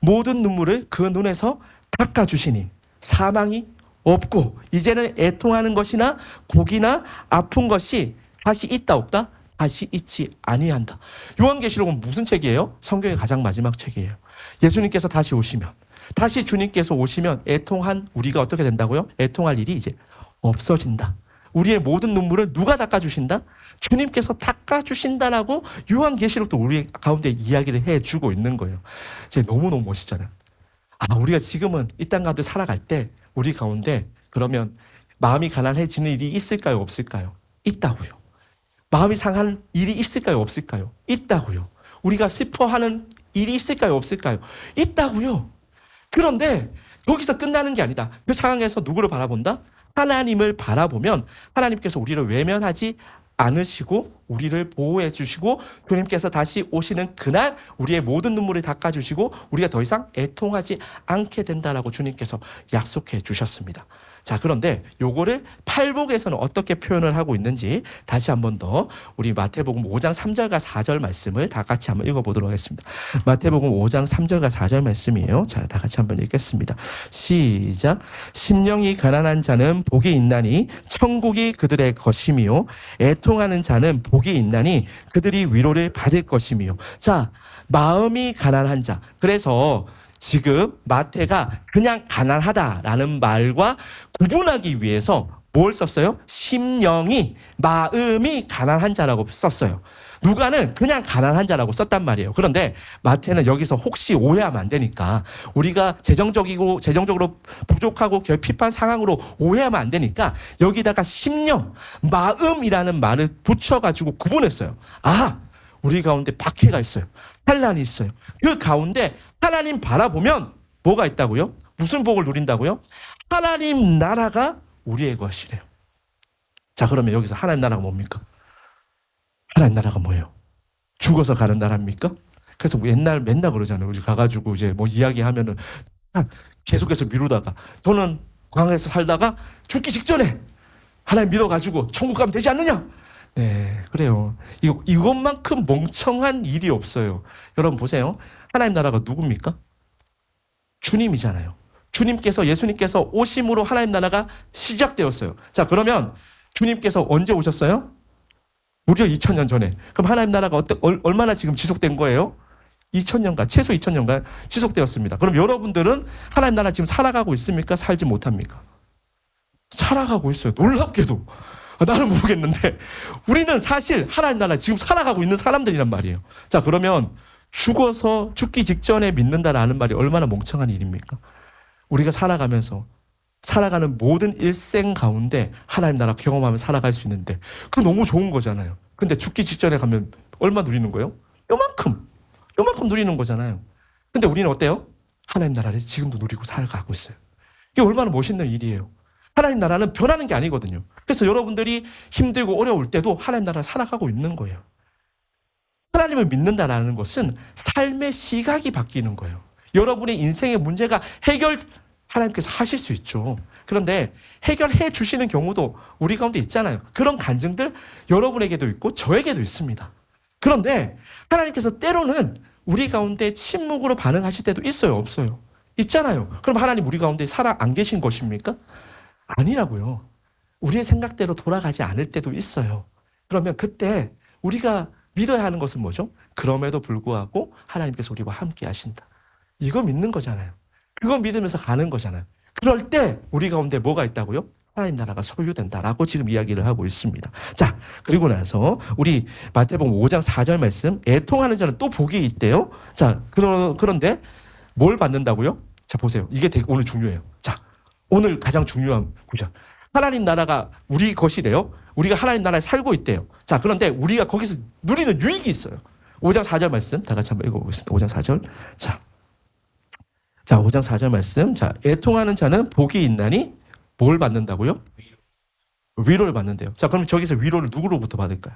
모든 눈물을 그 눈에서 닦아주시니 사망이 없고 이제는 애통하는 것이나 곡이나 아픈 것이 다시 있다 없다? 다시 있지 아니한다. 요한계시록은 무슨 책이에요? 성경의 가장 마지막 책이에요. 예수님께서 다시 주님께서 오시면 애통한 우리가 어떻게 된다고요? 애통할 일이 이제 없어진다. 우리의 모든 눈물을 누가 닦아주신다? 주님께서 닦아주신다라고 요한계시록도 우리 가운데 이야기를 해주고 있는 거예요. 너무너무 멋있잖아요. 우리가 지금은 이 땅 가운데 살아갈 때 우리 가운데 그러면 마음이 가난해지는 일이 있을까요? 없을까요? 있다고요. 마음이 상한 일이 있을까요? 없을까요? 있다고요. 우리가 슬퍼하는 일이 있을까요? 없을까요? 있다고요. 그런데 거기서 끝나는 게 아니다. 그 상황에서 누구를 바라본다? 하나님을 바라보면 하나님께서 우리를 외면하지 안으시고 우리를 보호해 주시고 주님께서 다시 오시는 그날 우리의 모든 눈물을 닦아주시고 우리가 더 이상 애통하지 않게 된다라고 주님께서 약속해 주셨습니다. 자, 그런데 요거를 팔복에서는 어떻게 표현을 하고 있는지 다시 한 번 더 우리 마태복음 5장 3절과 4절 말씀을 다 같이 한번 읽어보도록 하겠습니다. 마태복음 5장 3절과 4절 말씀이에요. 자, 다 같이 한번 읽겠습니다. 시작. 심령이 가난한 자는 복이 있나니 천국이 그들의 것이며 애통하는 자는 복이 있나니 그들이 위로를 받을 것이며. 자, 마음이 가난한 자. 그래서 지금 마태가 그냥 가난하다라는 말과 구분하기 위해서 뭘 썼어요? 심령이, 마음이 가난한 자라고 썼어요. 누가는 그냥 가난한 자라고 썼단 말이에요. 그런데 마태는 여기서 혹시 오해하면 안 되니까 우리가 재정적으로 부족하고 결핍한 상황으로 오해하면 안 되니까 여기다가 심령, 마음이라는 말을 붙여가지고 구분했어요. 아, 우리 가운데 박해가 있어요. 환난이 있어요. 그 가운데 하나님 바라보면 뭐가 있다고요? 무슨 복을 누린다고요? 하나님 나라가 우리의 것이래요. 자, 그러면 여기서 하나님 나라가 뭡니까? 하나님 나라가 뭐예요? 죽어서 가는 나라입니까? 그래서 맨날 그러잖아요. 우리 가가지고 이제 뭐 이야기하면은 계속해서 미루다가 저는 광야에서 살다가 죽기 직전에 하나님 믿어가지고 천국 가면 되지 않느냐? 네, 그래요. 이것만큼 멍청한 일이 없어요. 여러분 보세요. 하나님 나라가 누굽니까? 주님이잖아요. 예수님께서 오심으로 하나님 나라가 시작되었어요. 자, 그러면 주님께서 언제 오셨어요? 무려 2000년 전에. 그럼 하나님 나라가 얼마나 지금 지속된 거예요? 2000년간, 최소 2000년간 지속되었습니다. 그럼 여러분들은 하나님 나라 지금 살아가고 있습니까? 살지 못합니까? 살아가고 있어요. 놀랍게도. 나는 모르겠는데 우리는 사실 하나님 나라 지금 살아가고 있는 사람들이란 말이에요. 자, 그러면 죽기 직전에 믿는다라는 말이 얼마나 멍청한 일입니까? 우리가 살아가는 모든 일생 가운데 하나님 나라 경험하며 살아갈 수 있는데 그거 너무 좋은 거잖아요. 근데 죽기 직전에 가면 얼마 누리는 거예요? 요만큼 누리는 거잖아요. 근데 우리는 어때요? 하나님 나라를 지금도 누리고 살아가고 있어요. 이게 얼마나 멋있는 일이에요. 하나님 나라는 변하는 게 아니거든요. 그래서 여러분들이 힘들고 어려울 때도 하나님 나라를 살아가고 있는 거예요. 하나님을 믿는다라는 것은 삶의 시각이 바뀌는 거예요. 여러분의 인생의 문제가 하나님께서 하실 수 있죠. 그런데 해결해 주시는 경우도 우리 가운데 있잖아요. 그런 간증들 여러분에게도 있고 저에게도 있습니다. 그런데 하나님께서 때로는 우리 가운데 침묵으로 반응하실 때도 있어요, 없어요? 있잖아요. 그럼 하나님 우리 가운데 살아 안 계신 것입니까? 아니라고요. 우리의 생각대로 돌아가지 않을 때도 있어요. 그러면 그때 우리가 믿어야 하는 것은 뭐죠? 그럼에도 불구하고 하나님께서 우리와 함께 하신다. 이거 믿는 거잖아요. 그거 믿으면서 가는 거잖아요. 그럴 때 우리 가운데 뭐가 있다고요? 하나님 나라가 소유된다라고 지금 이야기를 하고 있습니다. 자, 그리고 나서 우리 마태복음 5장 4절 말씀, 애통하는 자는 또 복이 있대요. 자, 그런데 뭘 받는다고요? 자, 보세요. 이게 되게 오늘 중요해요. 자, 오늘 가장 중요한 구절. 하나님 나라가 우리 것이래요. 우리가 하나님 나라에 살고 있대요. 자, 그런데 우리가 거기서 누리는 유익이 있어요. 5장 4절 말씀 다 같이 한번 읽어보겠습니다. 5장 4절. 자, 5장 4절 말씀. 자, 애통하는 자는 복이 있나니 뭘 받는다고요? 위로를 받는데요. 자, 그럼 저기서 위로를 누구로부터 받을까요?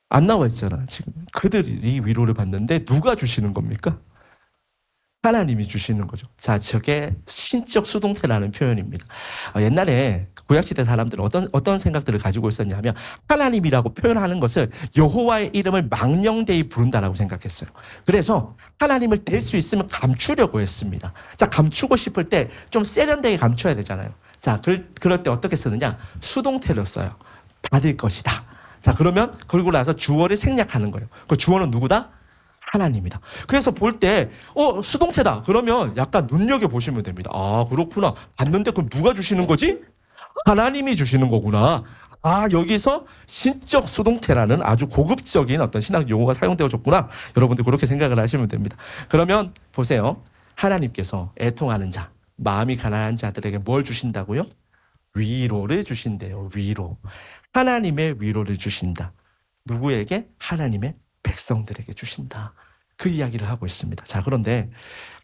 안 나와 있잖아. 지금 그들이 위로를 받는데 누가 주시는 겁니까? 하나님이 주시는 거죠. 자, 저게 신적 수동태라는 표현입니다. 옛날에 구약시대 사람들은 어떤 생각들을 가지고 있었냐면 하나님이라고 표현하는 것을 여호와의 이름을 망령되이 부른다라고 생각했어요. 그래서 하나님을 될 수 있으면 감추려고 했습니다. 자, 감추고 싶을 때 좀 세련되게 감춰야 되잖아요. 자, 그럴 때 어떻게 쓰느냐? 수동태로 써요. 받을 것이다. 자, 그리고 나서 주어를 생략하는 거예요. 그 주어는 누구다? 하나님이다. 그래서 볼 때 수동태다. 그러면 약간 눈여겨보시면 됩니다. 아, 그렇구나. 봤는데 그럼 누가 주시는 거지? 하나님이 주시는 거구나. 아, 여기서 신적 수동태라는 아주 고급적인 어떤 신학 용어가 사용되어졌구나. 여러분들 그렇게 생각을 하시면 됩니다. 그러면 보세요. 하나님께서 애통하는 자, 마음이 가난한 자들에게 뭘 주신다고요? 위로를 주신대요. 위로. 하나님의 위로를 주신다. 누구에게? 하나님의 백성들에게 주신다. 그 이야기를 하고 있습니다. 자, 그런데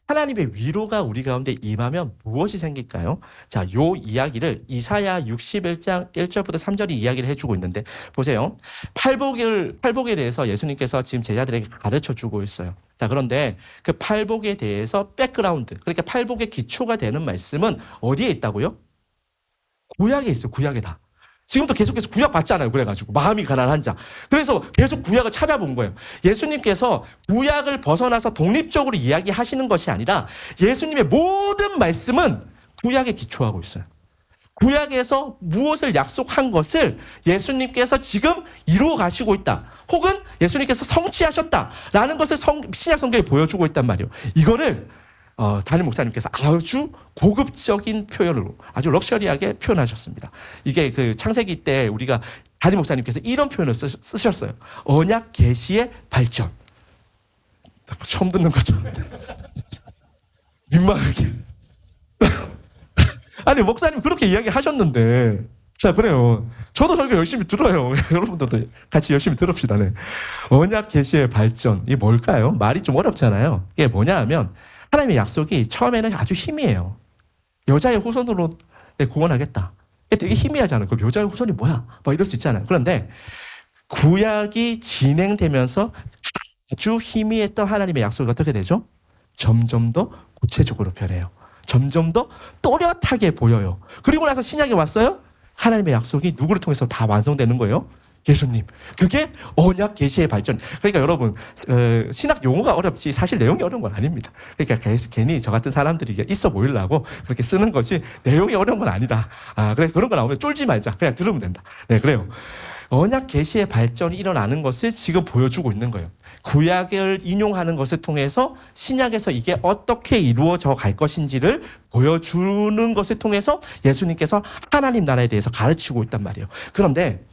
하나님의 위로가 우리 가운데 임하면 무엇이 생길까요? 자, 요 이야기를 이사야 61장 1절부터 3절이 이야기를 해주고 있는데 보세요. 팔복에 대해서 예수님께서 지금 제자들에게 가르쳐 주고 있어요. 자, 그런데 그 팔복에 대해서 백그라운드, 그러니까 팔복의 기초가 되는 말씀은 어디에 있다고요? 구약에 있어요. 구약에다. 지금도 계속해서 구약 받잖아요. 그래가지고 마음이 가난한 자. 그래서 계속 구약을 찾아본 거예요. 예수님께서 구약을 벗어나서 독립적으로 이야기하시는 것이 아니라 예수님의 모든 말씀은 구약에 기초하고 있어요. 구약에서 무엇을 약속한 것을 예수님께서 지금 이루어 가시고 있다. 혹은 예수님께서 성취하셨다라는 것을 신약 성경에 보여주고 있단 말이에요. 이거를 담임 목사님께서 아주 고급적인 표현으로 아주 럭셔리하게 표현하셨습니다. 이게 그 창세기 때 우리가 담임 목사님께서 이런 표현을 쓰셨어요. 언약 계시의 발전. 처음 듣는 거죠. 민망하게. 아니 목사님 그렇게 이야기하셨는데 자 그래요. 저도 설교 열심히 들어요. 여러분들도 같이 열심히 들읍시다. 네. 언약 계시의 발전 이게 뭘까요? 말이 좀 어렵잖아요. 이게 뭐냐 하면 하나님의 약속이 처음에는 아주 희미해요. 여자의 후손으로 구원하겠다. 되게 희미하잖아요. 그 여자의 후손이 뭐야? 막 이럴 수 있잖아요. 그런데 구약이 진행되면서 아주 희미했던 하나님의 약속이 어떻게 되죠? 점점 더 구체적으로 변해요. 점점 더 또렷하게 보여요. 그리고 나서 신약이 왔어요. 하나님의 약속이 누구를 통해서 다 완성되는 거예요? 예수님. 그게 언약 계시의 발전. 그러니까 여러분 신학 용어가 어렵지 사실 내용이 어려운 건 아닙니다. 그러니까 괜히 저 같은 사람들이 있어 보이려고 그렇게 쓰는 것이 내용이 어려운 건 아니다. 그래서 그런 거 나오면 쫄지 말자. 그냥 들으면 된다. 네, 그래요. 언약 계시의 발전이 일어나는 것을 지금 보여주고 있는 거예요. 구약을 인용하는 것을 통해서 신약에서 이게 어떻게 이루어져 갈 것인지를 보여주는 것을 통해서 예수님께서 하나님 나라에 대해서 가르치고 있단 말이에요. 그런데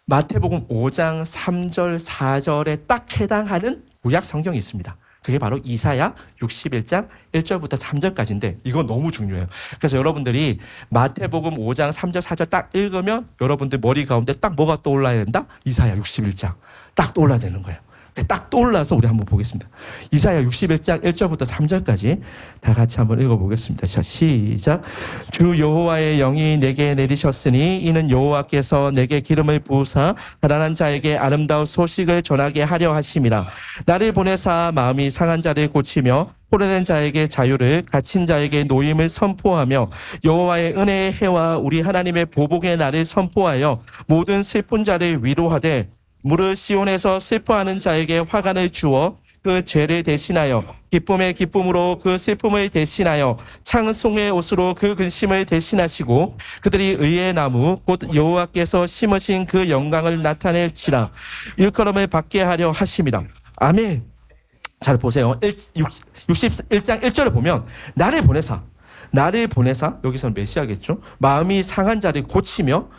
마태복음 5장 3절 4절에 딱 해당하는 구약 성경이 있습니다. 그게 바로 이사야 61장 1절부터 3절까지인데 이건 너무 중요해요. 그래서 여러분들이 마태복음 5장 3절 4절 딱 읽으면 여러분들 머리 가운데 딱 뭐가 떠올라야 된다? 이사야 61장 딱 떠올라야 되는 거예요. 딱 떠올라서 우리 한번 보겠습니다. 이사야 61장 1절부터 3절까지 다 같이 한번 읽어보겠습니다. 자, 시작. 주 여호와의 영이 내게 내리셨으니 이는 여호와께서 내게 기름을 부으사 가난한 자에게 아름다운 소식을 전하게 하려 하심이라. 나를 보내사 마음이 상한 자를 고치며 포로된 자에게 자유를 갇힌 자에게 노임을 선포하며 여호와의 은혜의 해와 우리 하나님의 보복의 날을 선포하여 모든 슬픈 자를 위로하되 무릇 시온에서 슬퍼하는 자에게 화관을 주어 그 죄를 대신하여 기쁨의 기쁨으로 그 슬픔을 대신하여 찬송의 옷으로 그 근심을 대신하시고 그들이 의의 나무 곧 여호와께서 심으신 그 영광을 나타낼지라 일컬음을 받게 하려 하심이라. 아멘. 잘 보세요. 61장 1절을 보면 나를 보내사 여기서는 메시아겠죠. 마음이 상한 자를 고치며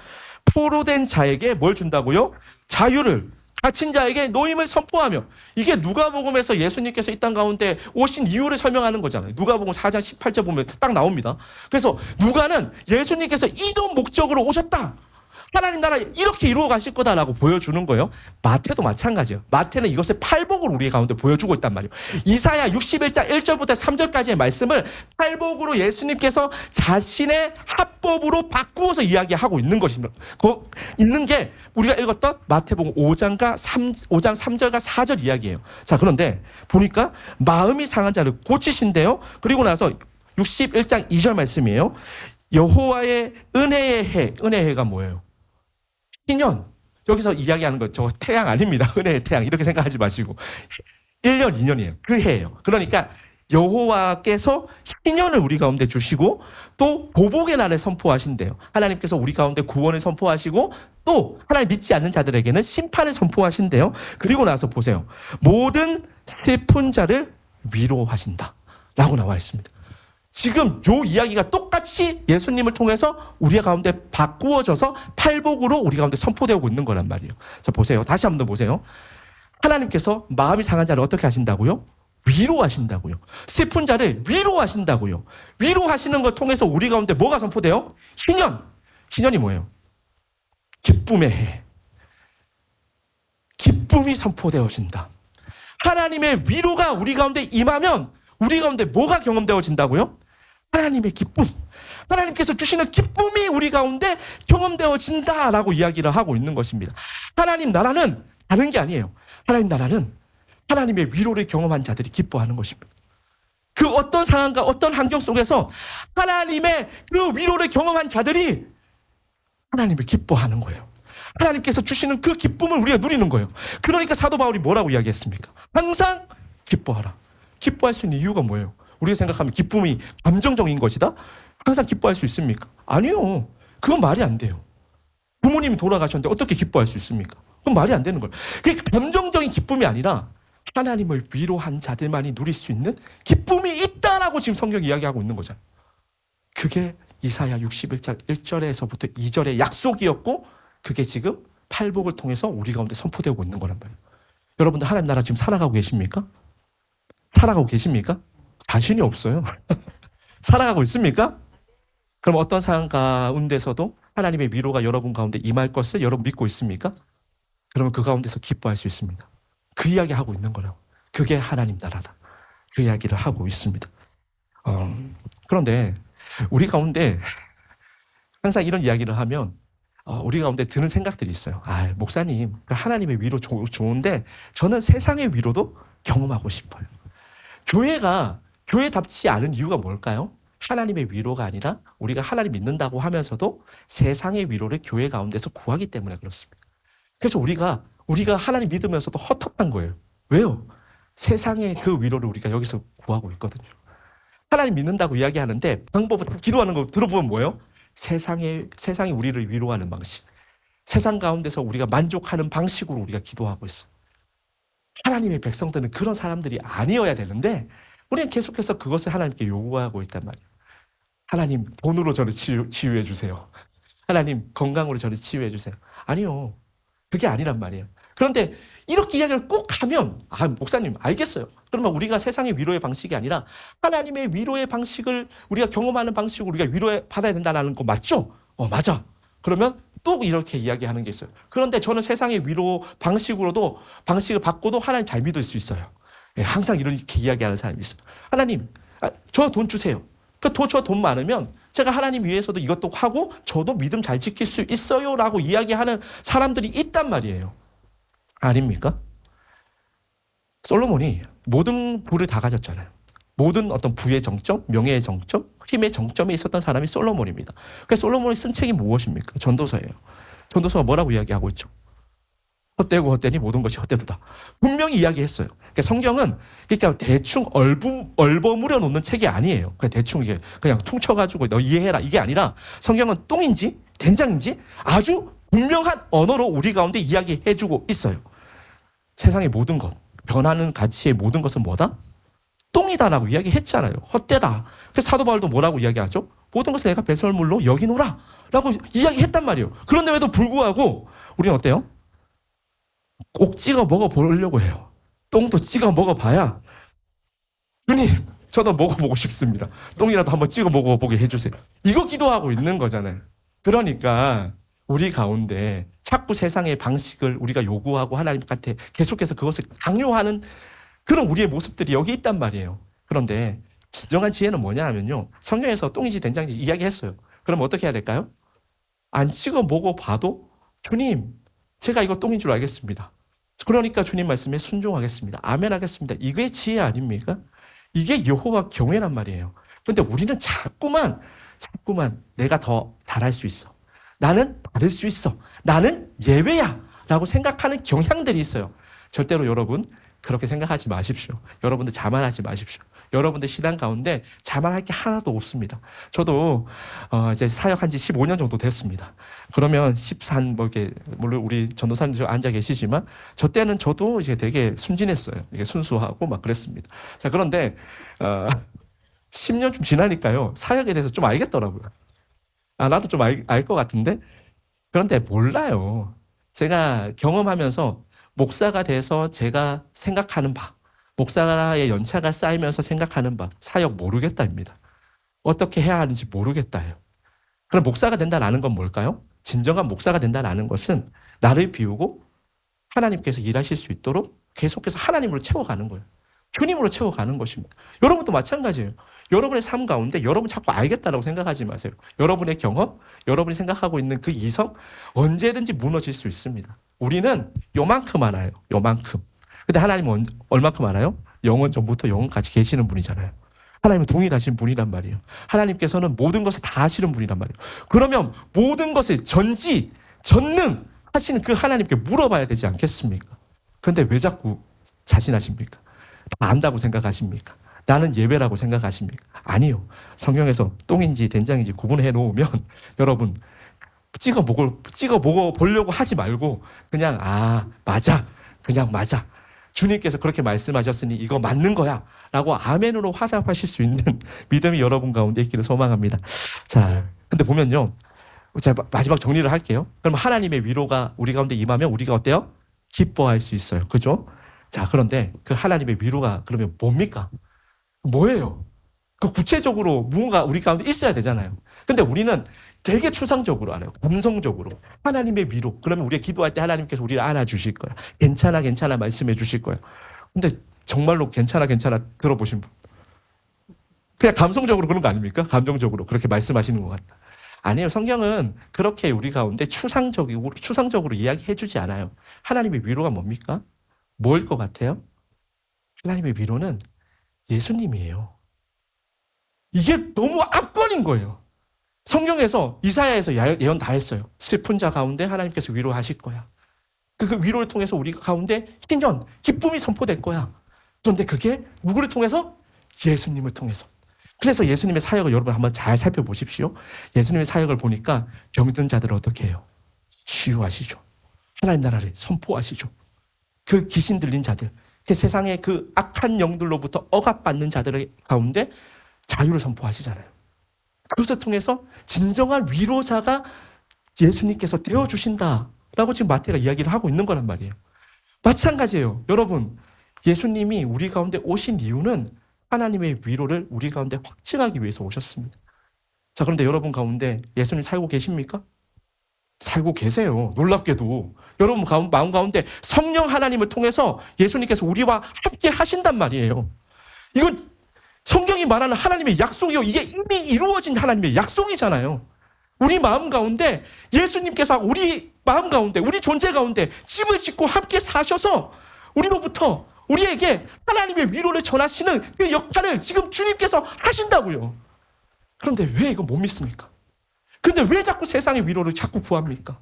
포로된 자에게 뭘 준다고요? 자유를 갇힌 자에게 노임을 선포하며 이게 누가복음에서 예수님께서 이 땅 가운데 오신 이유를 설명하는 거잖아요. 누가복음 4장 18절 보면 딱 나옵니다. 그래서 누가는 예수님께서 이런 목적으로 오셨다. 하나님 나라 이렇게 이루어 가실 거다라고 보여주는 거예요. 마태도 마찬가지예요. 마태는 이것을 팔복으로 우리 가운데 보여주고 있단 말이에요. 이사야 61장 1절부터 3절까지의 말씀을 팔복으로 예수님께서 자신의 합법으로 바꾸어서 이야기하고 있는 것입니다. 있는 게 우리가 읽었던 마태복음 5장 3절과 4절 이야기예요. 자, 그런데 보니까 마음이 상한 자를 고치신대요. 그리고 나서 61장 2절 말씀이에요. 여호와의 은혜의 해. 은혜의 해가 뭐예요? 희년. 여기서 이야기하는 거 저 태양 아닙니다. 은혜의 태양 이렇게 생각하지 마시고 1년 2년이에요. 그 해예요. 그러니까 여호와께서 희년을 우리 가운데 주시고 또 보복의 날을 선포하신대요. 하나님께서 우리 가운데 구원을 선포하시고 또 하나님 믿지 않는 자들에게는 심판을 선포하신대요. 그리고 나서 보세요. 모든 슬픈 자를 위로하신다 라고 나와 있습니다. 지금 요 이야기가 똑같이 예수님을 통해서 우리 가운데 바꾸어져서 팔복으로 우리 가운데 선포되고 있는 거란 말이에요. 자, 보세요. 다시 한번 보세요. 하나님께서 마음이 상한 자를 어떻게 하신다고요? 위로하신다고요. 슬픈 자를 위로하신다고요. 위로하시는 걸 통해서 우리 가운데 뭐가 선포돼요? 희년. 희년이 뭐예요? 기쁨의 해. 기쁨이 선포되어진다. 하나님의 위로가 우리 가운데 임하면 우리 가운데 뭐가 경험되어진다고요? 하나님의 기쁨. 하나님께서 주시는 기쁨이 우리 가운데 경험되어진다라고 이야기를 하고 있는 것입니다. 하나님 나라는 다른 게 아니에요. 하나님 나라는 하나님의 위로를 경험한 자들이 기뻐하는 것입니다. 그 어떤 상황과 어떤 환경 속에서 하나님의 그 위로를 경험한 자들이 하나님을 기뻐하는 거예요. 하나님께서 주시는 그 기쁨을 우리가 누리는 거예요. 그러니까 사도 바울이 뭐라고 이야기했습니까? 항상 기뻐하라. 기뻐할 수 있는 이유가 뭐예요? 우리가 생각하면 기쁨이 감정적인 것이다? 항상 기뻐할 수 있습니까? 아니요. 그건 말이 안 돼요. 부모님이 돌아가셨는데 어떻게 기뻐할 수 있습니까? 그건 말이 안 되는 거예요. 그게 감정적인 기쁨이 아니라 하나님을 위로한 자들만이 누릴 수 있는 기쁨이 있다라고 지금 성경이 이야기하고 있는 거잖아요. 그게 이사야 61장 1절에서부터 2절의 약속이었고 그게 지금 팔복을 통해서 우리 가운데 선포되고 있는 거란 말이에요. 여러분들 하나님 나라 지금 살아가고 계십니까? 살아가고 계십니까? 자신이 없어요. 살아가고 있습니까? 그럼 어떤 상황 가운데서도 하나님의 위로가 여러분 가운데 임할 것을 여러분 믿고 있습니까? 그러면 그 가운데서 기뻐할 수 있습니다. 그 이야기 하고 있는 거라고. 그게 하나님 나라다. 그 이야기를 하고 있습니다. 그런데 우리 가운데 항상 이런 이야기를 하면 우리 가운데 드는 생각들이 있어요. 목사님, 하나님의 위로 좋은데 저는 세상의 위로도 경험하고 싶어요. 교회가 교회답지 않은 이유가 뭘까요? 하나님의 위로가 아니라 우리가 하나님 믿는다고 하면서도 세상의 위로를 교회 가운데서 구하기 때문에 그렇습니다. 그래서 우리가 하나님 믿으면서도 헛헛한 거예요. 왜요? 세상의 그 위로를 우리가 여기서 구하고 있거든요. 하나님 믿는다고 이야기하는데 방법은 기도하는 거 들어보면 뭐예요? 세상이 우리를 위로하는 방식. 세상 가운데서 우리가 만족하는 방식으로 우리가 기도하고 있어요. 하나님의 백성들은 그런 사람들이 아니어야 되는데 우리는 계속해서 그것을 하나님께 요구하고 있단 말이에요. 하나님 돈으로 저를 치유해 주세요. 하나님 건강으로 저를 치유해 주세요. 아니요. 그게 아니란 말이에요. 그런데 이렇게 이야기를 꼭 하면 목사님 알겠어요. 그러면 우리가 세상의 위로의 방식이 아니라 하나님의 위로의 방식을 우리가 경험하는 방식으로 우리가 위로 받아야 된다는 거 맞죠? 맞아. 그러면 또 이렇게 이야기하는 게 있어요. 그런데 저는 세상의 위로 방식을 바꿔도 하나님 잘 믿을 수 있어요. 항상 이렇게 이야기하는 사람이 있어요. 하나님, 저 돈 주세요. 저 돈 많으면 제가 하나님 위해서도 이것도 하고 저도 믿음 잘 지킬 수 있어요 라고 이야기하는 사람들이 있단 말이에요. 아닙니까? 솔로몬이 모든 부를 다 가졌잖아요. 모든 어떤 부의 정점, 명예의 정점, 힘의 정점에 있었던 사람이 솔로몬입니다. 그래서 솔로몬이 쓴 책이 무엇입니까? 전도서예요. 전도서가 뭐라고 이야기하고 있죠? 헛되고 헛되니 모든 것이 헛되도다. 분명히 이야기했어요. 그러니까 성경은 대충 얼버무려 놓는 책이 아니에요. 그냥 대충 이게 그냥 퉁쳐가지고 너 이해해라 이게 아니라 성경은 똥인지 된장인지 아주 분명한 언어로 우리 가운데 이야기해주고 있어요. 세상의 모든 것, 변하는 가치의 모든 것은 뭐다? 똥이다라고 이야기했잖아요. 헛되다. 그래서 사도 바울도 뭐라고 이야기하죠? 모든 것을 내가 배설물로 여기노라 라고 이야기했단 말이에요. 그런데도 불구하고 우리는 어때요? 꼭 찍어 먹어보려고 해요. 똥도 찍어 먹어봐야 주님 저도 먹어보고 싶습니다. 똥이라도 한번 찍어 먹어보게 해주세요. 이거 기도하고 있는 거잖아요. 그러니까 우리 가운데 자꾸 세상의 방식을 우리가 요구하고 하나님한테 계속해서 그것을 강요하는 그런 우리의 모습들이 여기 있단 말이에요. 그런데 진정한 지혜는 뭐냐 하면요. 성경에서 똥인지 된장인지 이야기했어요. 그럼 어떻게 해야 될까요? 안 찍어 먹어봐도 주님 제가 이거 똥인 줄 알겠습니다. 그러니까 주님 말씀에 순종하겠습니다. 아멘 하겠습니다. 이게 지혜 아닙니까? 이게 여호와 경외란 말이에요. 그런데 우리는 자꾸만 내가 더 잘할 수 있어. 나는 다를 수 있어. 나는 예외야. 라고 생각하는 경향들이 있어요. 절대로 여러분 그렇게 생각하지 마십시오. 여러분들 자만하지 마십시오. 여러분들 신앙 가운데 자만할 게 하나도 없습니다. 저도 이제 사역한 지 15년 정도 됐습니다. 그러면 물론 우리 전도사님 앉아 계시지만 저 때는 저도 이제 되게 순진했어요. 이게 순수하고 막 그랬습니다. 자, 그런데 10년 좀 지나니까요. 사역에 대해서 좀 알겠더라고요. 나도 좀 알 것 같은데 그런데 몰라요. 제가 경험하면서 목사가 돼서 제가 생각하는 바, 목사의 연차가 쌓이면서 생각하는 바, 사역 모르겠다입니다. 어떻게 해야 하는지 모르겠다예요. 그럼 목사가 된다는 건 뭘까요? 진정한 목사가 된다는 것은 나를 비우고 하나님께서 일하실 수 있도록 계속해서 하나님으로 채워가는 거예요. 주님으로 채워가는 것입니다. 여러분도 마찬가지예요. 여러분의 삶 가운데 여러분 자꾸 알겠다라고 생각하지 마세요. 여러분의 경험, 여러분이 생각하고 있는 그 이성 언제든지 무너질 수 있습니다. 우리는 요만큼 알아요. 요만큼. 근데 하나님은 얼만큼 알아요? 영원 전부터 영원까지 계시는 분이잖아요. 하나님은 동일하신 분이란 말이에요. 하나님께서는 모든 것을 다 아시는 분이란 말이에요. 그러면 모든 것을 전능 하시는 그 하나님께 물어봐야 되지 않겠습니까? 그런데 왜 자꾸 자신하십니까? 다 안다고 생각하십니까? 나는 예외라고 생각하십니까? 아니요. 성경에서 똥인지 된장인지 구분해 놓으면 여러분 찍어 보고 보려고 하지 말고 그냥 맞아. 그냥 맞아. 주님께서 그렇게 말씀하셨으니 이거 맞는 거야 라고 아멘으로 화답하실 수 있는 믿음이 여러분 가운데 있기를 소망합니다. 자, 근데 보면요. 제가 마지막 정리를 할게요. 그럼 하나님의 위로가 우리 가운데 임하면 우리가 어때요? 기뻐할 수 있어요. 그죠? 자, 그런데 그 하나님의 위로가 그러면 뭡니까? 뭐예요? 그 구체적으로 무언가 우리 가운데 있어야 되잖아요. 근데 우리는 되게 추상적으로 알아요. 감성적으로. 하나님의 위로. 그러면 우리가 기도할 때 하나님께서 우리를 안아주실 거야. 괜찮아 말씀해 주실 거예요. 근데 정말로 괜찮아 들어보신 분. 그냥 감성적으로 그런 거 아닙니까? 감정적으로 그렇게 말씀하시는 것 같다. 아니에요. 성경은 그렇게 우리 가운데 추상적으로 이야기해 주지 않아요. 하나님의 위로가 뭡니까? 뭐일 것 같아요? 하나님의 위로는 예수님이에요. 이게 너무 압권인 거예요. 성경에서 이사야에서 예언 다 했어요. 슬픈 자 가운데 하나님께서 위로하실 거야. 그 위로를 통해서 우리 가운데 희년, 기쁨이 선포될 거야. 그런데 그게 누구를 통해서? 예수님을 통해서. 그래서 예수님의 사역을 여러분 한번 잘 살펴보십시오. 예수님의 사역을 보니까 병든 자들을 어떻게 해요? 치유하시죠. 하나님 나라를 선포하시죠. 그 귀신 들린 자들, 그 세상의 그 악한 영들로부터 억압받는 자들의 가운데 자유를 선포하시잖아요. 그것을 통해서 진정한 위로자가 예수님께서 되어주신다라고 지금 마태가 이야기를 하고 있는 거란 말이에요. 마찬가지예요. 여러분, 예수님이 우리 가운데 오신 이유는 하나님의 위로를 우리 가운데 확증하기 위해서 오셨습니다. 자, 그런데 여러분 가운데 예수님 살고 계십니까? 살고 계세요. 놀랍게도. 여러분 마음 가운데 성령 하나님을 통해서 예수님께서 우리와 함께 하신단 말이에요. 이건 성경이 말하는 하나님의 약속이요. 이게 이미 이루어진 하나님의 약속이잖아요. 우리 마음 가운데 예수님께서 우리 마음 가운데 우리 존재 가운데 집을 짓고 함께 사셔서 우리로부터 우리에게 하나님의 위로를 전하시는 그 역할을 지금 주님께서 하신다고요. 그런데 왜 이거 못 믿습니까? 그런데 왜 자꾸 세상의 위로를 자꾸 구합니까?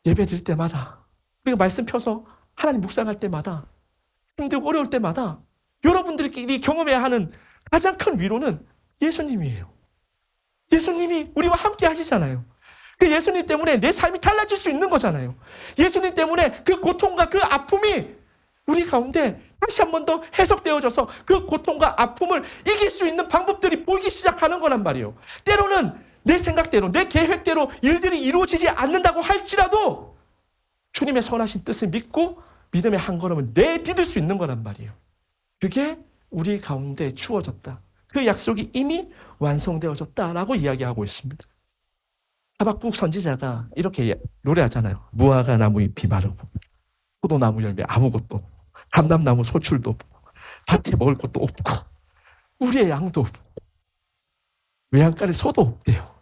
예배 드릴 때마다 우리가 말씀 펴서 하나님 묵상할 때마다 힘들고 어려울 때마다 여러분들끼리 경험해야 하는 가장 큰 위로는 예수님이에요. 예수님이 우리와 함께 하시잖아요. 그 예수님 때문에 내 삶이 달라질 수 있는 거잖아요. 예수님 때문에 그 고통과 그 아픔이 우리 가운데 다시 한 번 더 해석되어져서 그 고통과 아픔을 이길 수 있는 방법들이 보이기 시작하는 거란 말이에요. 때로는 내 생각대로, 내 계획대로 일들이 이루어지지 않는다고 할지라도 주님의 선하신 뜻을 믿고 믿음의 한 걸음을 내디딜 수 있는 거란 말이에요. 그게 우리 가운데 주어졌다. 그 약속이 이미 완성되어졌다라고 이야기하고 있습니다. 하박국 선지자가 이렇게 노래하잖아요. 무화과 나무 잎이 마르고 포도나무 열매 아무것도 없고 감람나무 소출도 없고 밭에 먹을 것도 없고 우리의 양도 없고 외양간에 소도 없대요.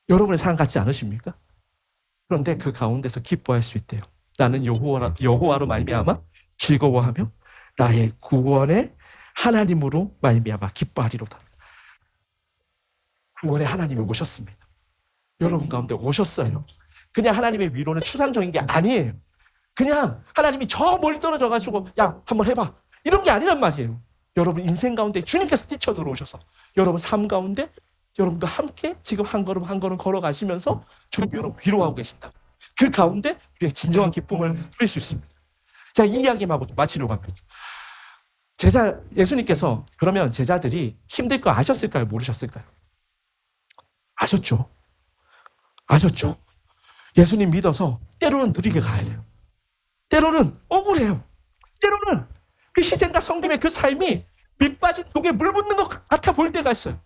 여러분의 삶 같지 않으십니까? 그런데 그 가운데서 기뻐할 수 있대요. 나는 여호와로 말미암아 즐거워하며 나의 구원의 하나님으로 말미암아 기뻐하리로다. 구원의 하나님이 오셨습니다. 여러분 가운데 오셨어요. 그냥 하나님의 위로는 추상적인 게 아니에요. 그냥 하나님이 저 멀리 떨어져가지고 야 한번 해봐 이런 게 아니란 말이에요. 여러분 인생 가운데 주님께서 뛰쳐 들어오셔서 여러분 삶 가운데 여러분과 함께 지금 한 걸음 한 걸음 걸어가시면서 주님 여러분 위로하고 계신다. 그 가운데 우리의 진정한 기쁨을 누릴 수 있습니다. 자, 이 이야기하고 마치려고 합니다. 예수님께서 그러면 제자들이 힘들 거 아셨을까요? 모르셨을까요? 아셨죠. 아셨죠. 예수님 믿어서 때로는 느리게 가야 돼요. 때로는 억울해요. 때로는 그 희생과 섬김의 그 삶이 밑빠진 독에 물 붓는 것 같아 보일 때가 있어요.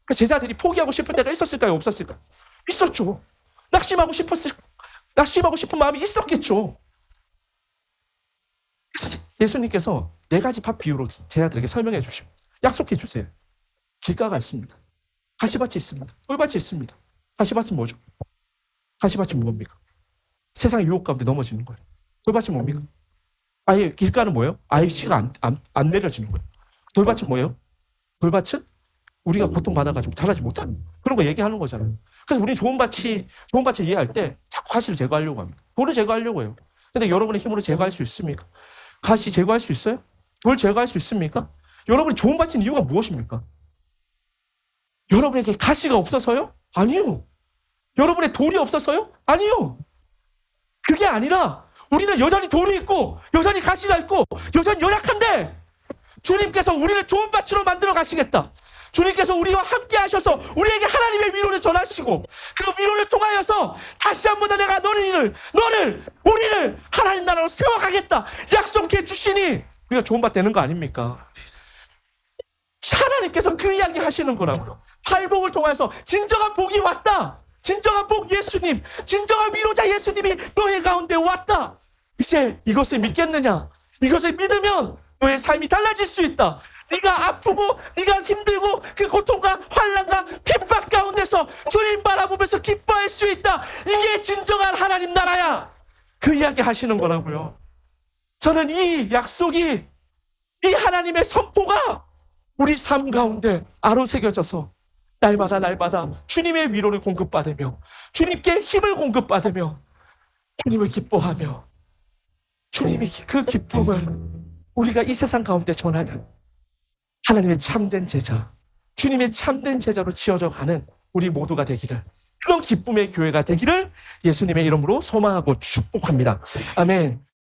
그 제자들이 포기하고 싶을 때가 있었을까요? 없었을까요? 있었죠. 낙심하고 싶은 마음이 있었겠죠. 그래서 예수님께서 네 가지 밭 비유로 제자들에게 설명해 주십니다. 약속해 주세요. 길가가 있습니다. 가시밭이 있습니다. 꿀밭이 있습니다. 가시밭은 뭐죠? 가시밭이 뭡니까? 세상의 유혹 가운데 넘어지는 거예요. 꿀밭이 뭡니까? 아예 길가는 뭐예요? 아예 씨가 안 내려지는 거예요. 돌밭은 뭐예요? 돌밭은 우리가 고통받아가지고 자라지 못하는 그런 거 얘기하는 거잖아요. 그래서 우리 좋은 밭을 이해할 때 자꾸 가시를 제거하려고 합니다. 돌을 제거하려고 해요. 근데 여러분의 힘으로 제거할 수 있습니까? 가시 제거할 수 있어요? 돌 제거할 수 있습니까? 여러분이 좋은 밭인 이유가 무엇입니까? 여러분에게 가시가 없어서요? 아니요. 여러분의 돌이 없어서요? 아니요. 그게 아니라 우리는 여전히 돌이 있고 여전히 가시가 있고 여전히 연약한데 주님께서 우리를 좋은 밭으로 만들어 가시겠다. 주님께서 우리와 함께 하셔서 우리에게 하나님의 위로를 전하시고 그 위로를 통하여서 다시 한 번 더 내가 우리를 하나님 나라로 세워가겠다 약속해 주시니 우리가 좋은 밭 되는 거 아닙니까? 하나님께서 그 이야기 하시는 거라고요. 팔복을 통해서 진정한 복이 왔다. 진정한 복 예수님, 진정한 위로자 예수님이 너의 가운데 왔다. 이제 이것을 믿겠느냐? 이것을 믿으면 너의 삶이 달라질 수 있다. 네가 아프고 네가 힘들고 그 고통과 환난과 핍박 가운데서 주님 바라보면서 기뻐할 수 있다. 이게 진정한 하나님 나라야. 그 이야기 하시는 거라고요. 저는 이 약속이 이 하나님의 선포가 우리 삶 가운데 아로새겨져서 날마다 주님의 위로를 공급받으며 주님께 힘을 공급받으며 주님을 기뻐하며 주님이 그 기쁨을 우리가 이 세상 가운데 전하는 하나님의 참된 제자, 주님의 참된 제자로 지어져 가는 우리 모두가 되기를, 그런 기쁨의 교회가 되기를 예수님의 이름으로 소망하고 축복합니다. 아멘.